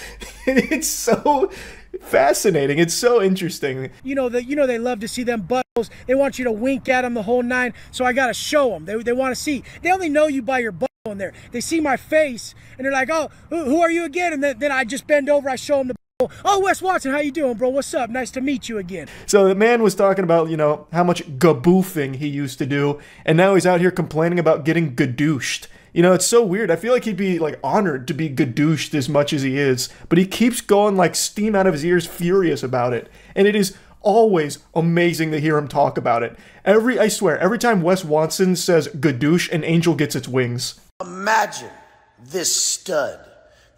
it's so fascinating. It's so interesting. You know they love to see them buttholes. They want you to wink at them the whole nine. So I gotta show them. They want to see. They only know you by your butthole in there. They see my face and they're like, oh, who are you again? And then I just bend over. I show them the. Oh, Wes Watson, how you doing, bro? What's up? Nice to meet you again. So the man was talking about, you know, how much gaboofing he used to do, and now he's out here complaining about getting gadooshed. You know, it's so weird. I feel like he'd be, like, honored to be gadooshed as much as he is, but he keeps going, like, steam out of his ears, furious about it. And it is always amazing to hear him talk about it. I swear, every time Wes Watson says gadoosh, an angel gets its wings. Imagine this stud,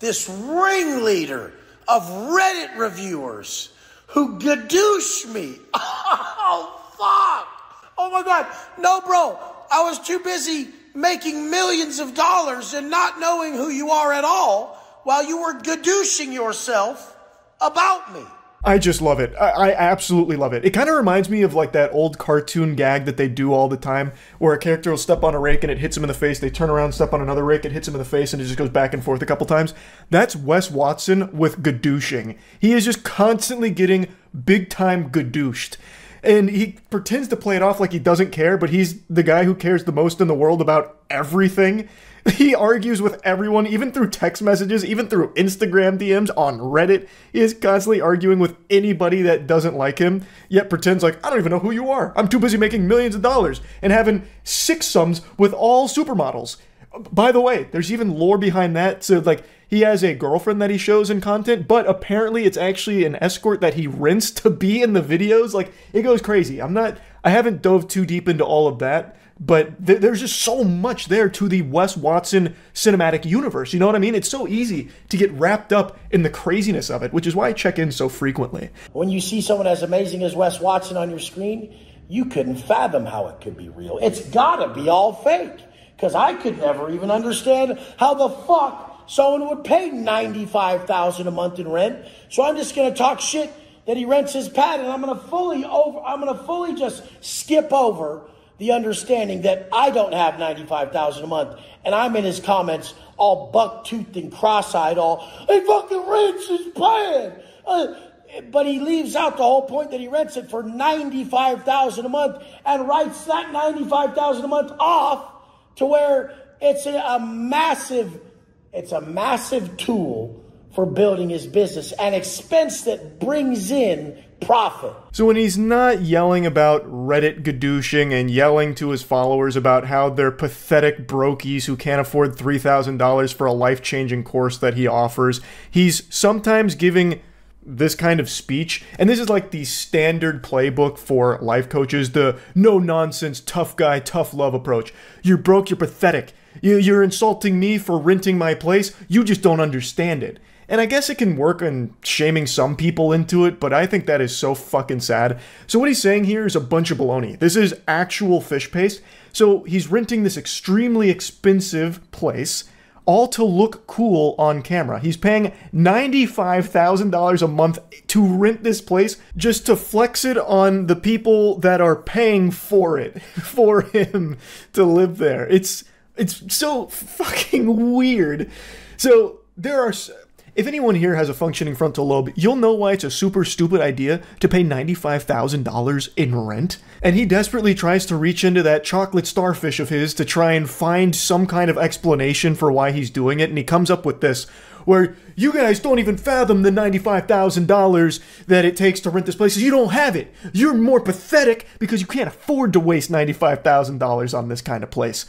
this ringleader of Reddit reviewers who gadoosh me. Oh, fuck. Oh, my God. No, bro. I was too busy making millions of dollars and not knowing who you are at all while you were gadooshing yourself about me. I just love it. I absolutely love it. It kind of reminds me of like that old cartoon gag that they do all the time where a character will step on a rake and it hits him in the face. They turn around, step on another rake, it hits him in the face, and it just goes back and forth a couple times. That's Wes Watson with gadooshing. He is just constantly getting big time gadooshed. And he pretends to play it off like he doesn't care, but he's the guy who cares the most in the world about everything. He argues with everyone, even through text messages, even through Instagram DMs, on Reddit. He is constantly arguing with anybody that doesn't like him, yet pretends like, I don't even know who you are. I'm too busy making millions of dollars and having 6 sums with all supermodels. By the way, there's even lore behind that. So, like, he has a girlfriend that he shows in content, but apparently it's actually an escort that he rents to be in the videos. Like, it goes crazy. I haven't dove too deep into all of that, but there's just so much there to the Wes Watson cinematic universe. You know what I mean? It's so easy to get wrapped up in the craziness of it, which is why I check in so frequently. When you see someone as amazing as Wes Watson on your screen, you couldn't fathom how it could be real. It's gotta be all fake, because I could never even understand how the fuck someone would pay $95,000 a month in rent. So I'm just gonna talk shit that he rents his pad, and I'm gonna fully just skip over the understanding that I don't have $95,000 a month, and I'm in his comments all buck-toothed and cross-eyed, all, he fucking rents his pad. But he leaves out the whole point that he rents it for $95,000 a month and writes that $95,000 a month off to where it's a massive tool for building his business, an expense that brings in profit. So when he's not yelling about Reddit gadooshing and yelling to his followers about how they're pathetic brokies who can't afford $3,000 for a life-changing course that he offers, he's sometimes giving this kind of speech, and this is like the standard playbook for life coaches, the no-nonsense, tough guy, tough love approach. You're broke, you're pathetic. You're insulting me for renting my place, you just don't understand it. And I guess it can work on shaming some people into it, but I think that is so fucking sad. So what he's saying here is a bunch of baloney. This is actual fish paste. So he's renting this extremely expensive place, all to look cool on camera. He's paying $95,000 a month to rent this place just to flex it on the people that are paying for it, for him to live there. It's so fucking weird. So there are... If anyone here has a functioning frontal lobe, you'll know why it's a super stupid idea to pay $95,000 in rent. And he desperately tries to reach into that chocolate starfish of his to try and find some kind of explanation for why he's doing it, and he comes up with this, where you guys don't even fathom the $95,000 that it takes to rent this place. You don't have it. You're more pathetic because you can't afford to waste $95,000 on this kind of place.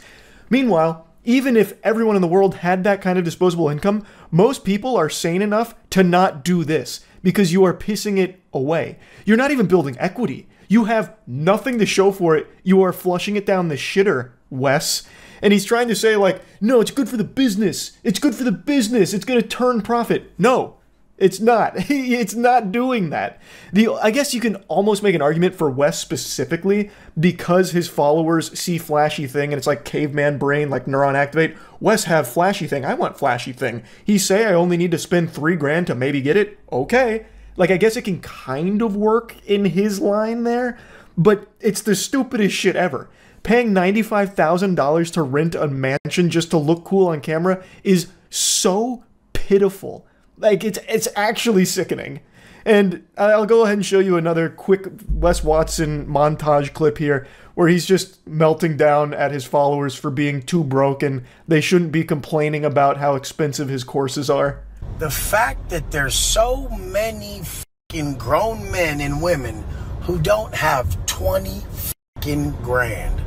Meanwhile, even if everyone in the world had that kind of disposable income, most people are sane enough to not do this because you are pissing it away. You're not even building equity. You have nothing to show for it. You are flushing it down the shitter, Wes. And he's trying to say like, no, it's good for the business. It's good for the business. It's going to turn profit. No, it's not. It's not doing that. I guess you can almost make an argument for Wes specifically because his followers see flashy thing and it's like caveman brain, like neuron activate. Wes have flashy thing. I want flashy thing. He say I only need to spend $3,000 to maybe get it. Okay. Like I guess it can kind of work in his line there, but it's the stupidest shit ever. Paying $95,000 to rent a mansion just to look cool on camera is so pitiful. Like, it's actually sickening. And I'll go ahead and show you another quick Wes Watson montage clip here where he's just melting down at his followers for being too broke and they shouldn't be complaining about how expensive his courses are. The fact that there's so many fucking grown men and women who don't have 20 fucking grand.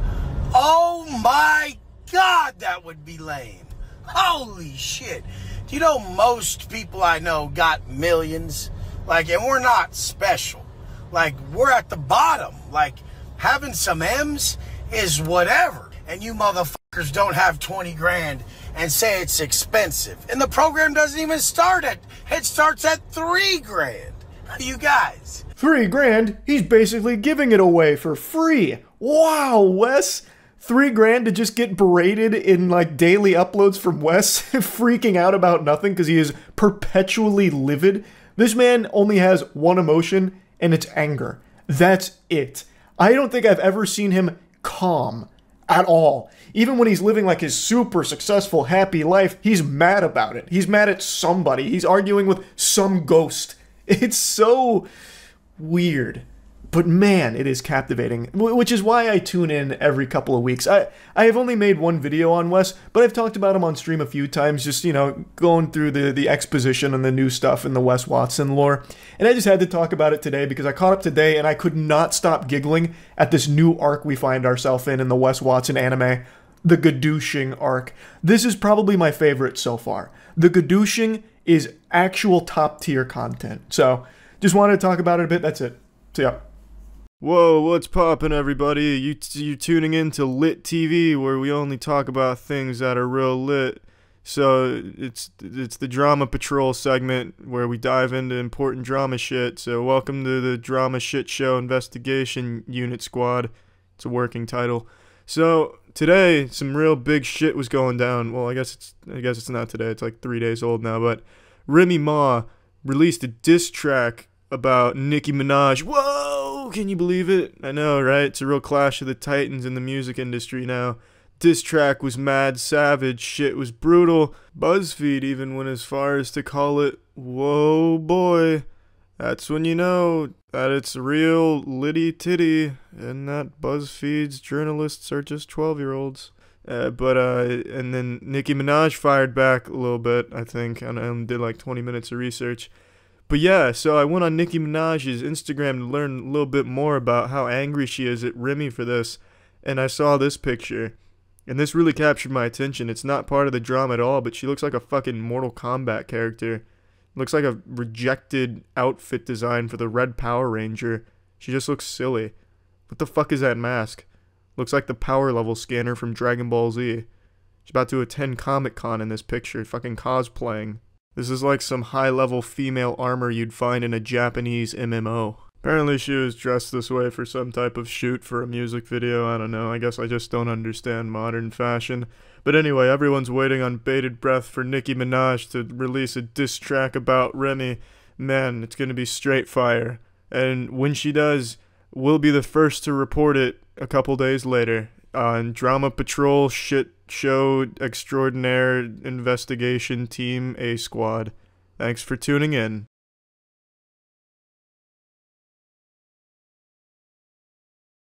Oh my God, that would be lame. Holy shit. Do you know most people I know got millions? Like, and we're not special. Like, we're at the bottom. Like, having some M's is whatever. And you motherfuckers don't have 20 grand and say it's expensive. And the program doesn't even start at, it starts at 3 grand. You guys. 3 grand? He's basically giving it away for free. Wow, Wes. 3 grand to just get berated in like daily uploads from Wes, freaking out about nothing because he is perpetually livid. This man only has one emotion, and it's anger. That's it. I don't think I've ever seen him calm at all. Even when he's living like his super successful, happy life, he's mad about it. He's mad at somebody. He's arguing with some ghost. It's so weird. But man, it is captivating, which is why I tune in every couple of weeks. I have only made one video on Wes, but I've talked about him on stream a few times, just, you know, going through the exposition and the new stuff in the Wes Watson lore. And I just had to talk about it today because I caught up today and I could not stop giggling at this new arc we find ourselves in the Wes Watson anime, the Gadooshing arc. This is probably my favorite so far. The Gadooshing is actual top tier content. So just wanted to talk about it a bit. That's it. So yeah. Whoa, what's poppin', everybody? You tuning in to Lit TV, where we only talk about things that are real lit. So it's the Drama Patrol segment where we dive into important drama shit. So welcome to the Drama Shit Show Investigation Unit Squad. It's a working title. So today, some real big shit was going down. Well, I guess it's not today. It's like 3 days old now. But Remy Ma released a diss track about Nicki Minaj. Whoa, can you believe it? I know, right? It's a real clash of the titans in the music industry now. Diss track was mad savage, shit was brutal. BuzzFeed even went as far as to call it, whoa boy. That's when you know that it's real litty titty and that BuzzFeed's journalists are just 12-year-olds. And then Nicki Minaj fired back a little bit, I think, and did like 20 minutes of research. But yeah, so I went on Nicki Minaj's Instagram to learn a little bit more about how angry she is at Remy for this, and I saw this picture, and this really captured my attention. It's not part of the drama at all, but she looks like a fucking Mortal Kombat character. Looks like a rejected outfit design for the Red Power Ranger. She just looks silly. What the fuck is that mask? Looks like the power level scanner from Dragon Ball Z. She's about to attend Comic-Con in this picture, fucking cosplaying. This is like some high-level female armor you'd find in a Japanese MMO. Apparently she was dressed this way for some type of shoot for a music video, I don't know, I guess I just don't understand modern fashion. But anyway, everyone's waiting on bated breath for Nicki Minaj to release a diss track about Remy. Man, it's gonna be straight fire. And when she does, we'll be the first to report it a couple days later on Drama Patrol Shit Show Extraordinaire Investigation Team A Squad. Thanks for tuning in.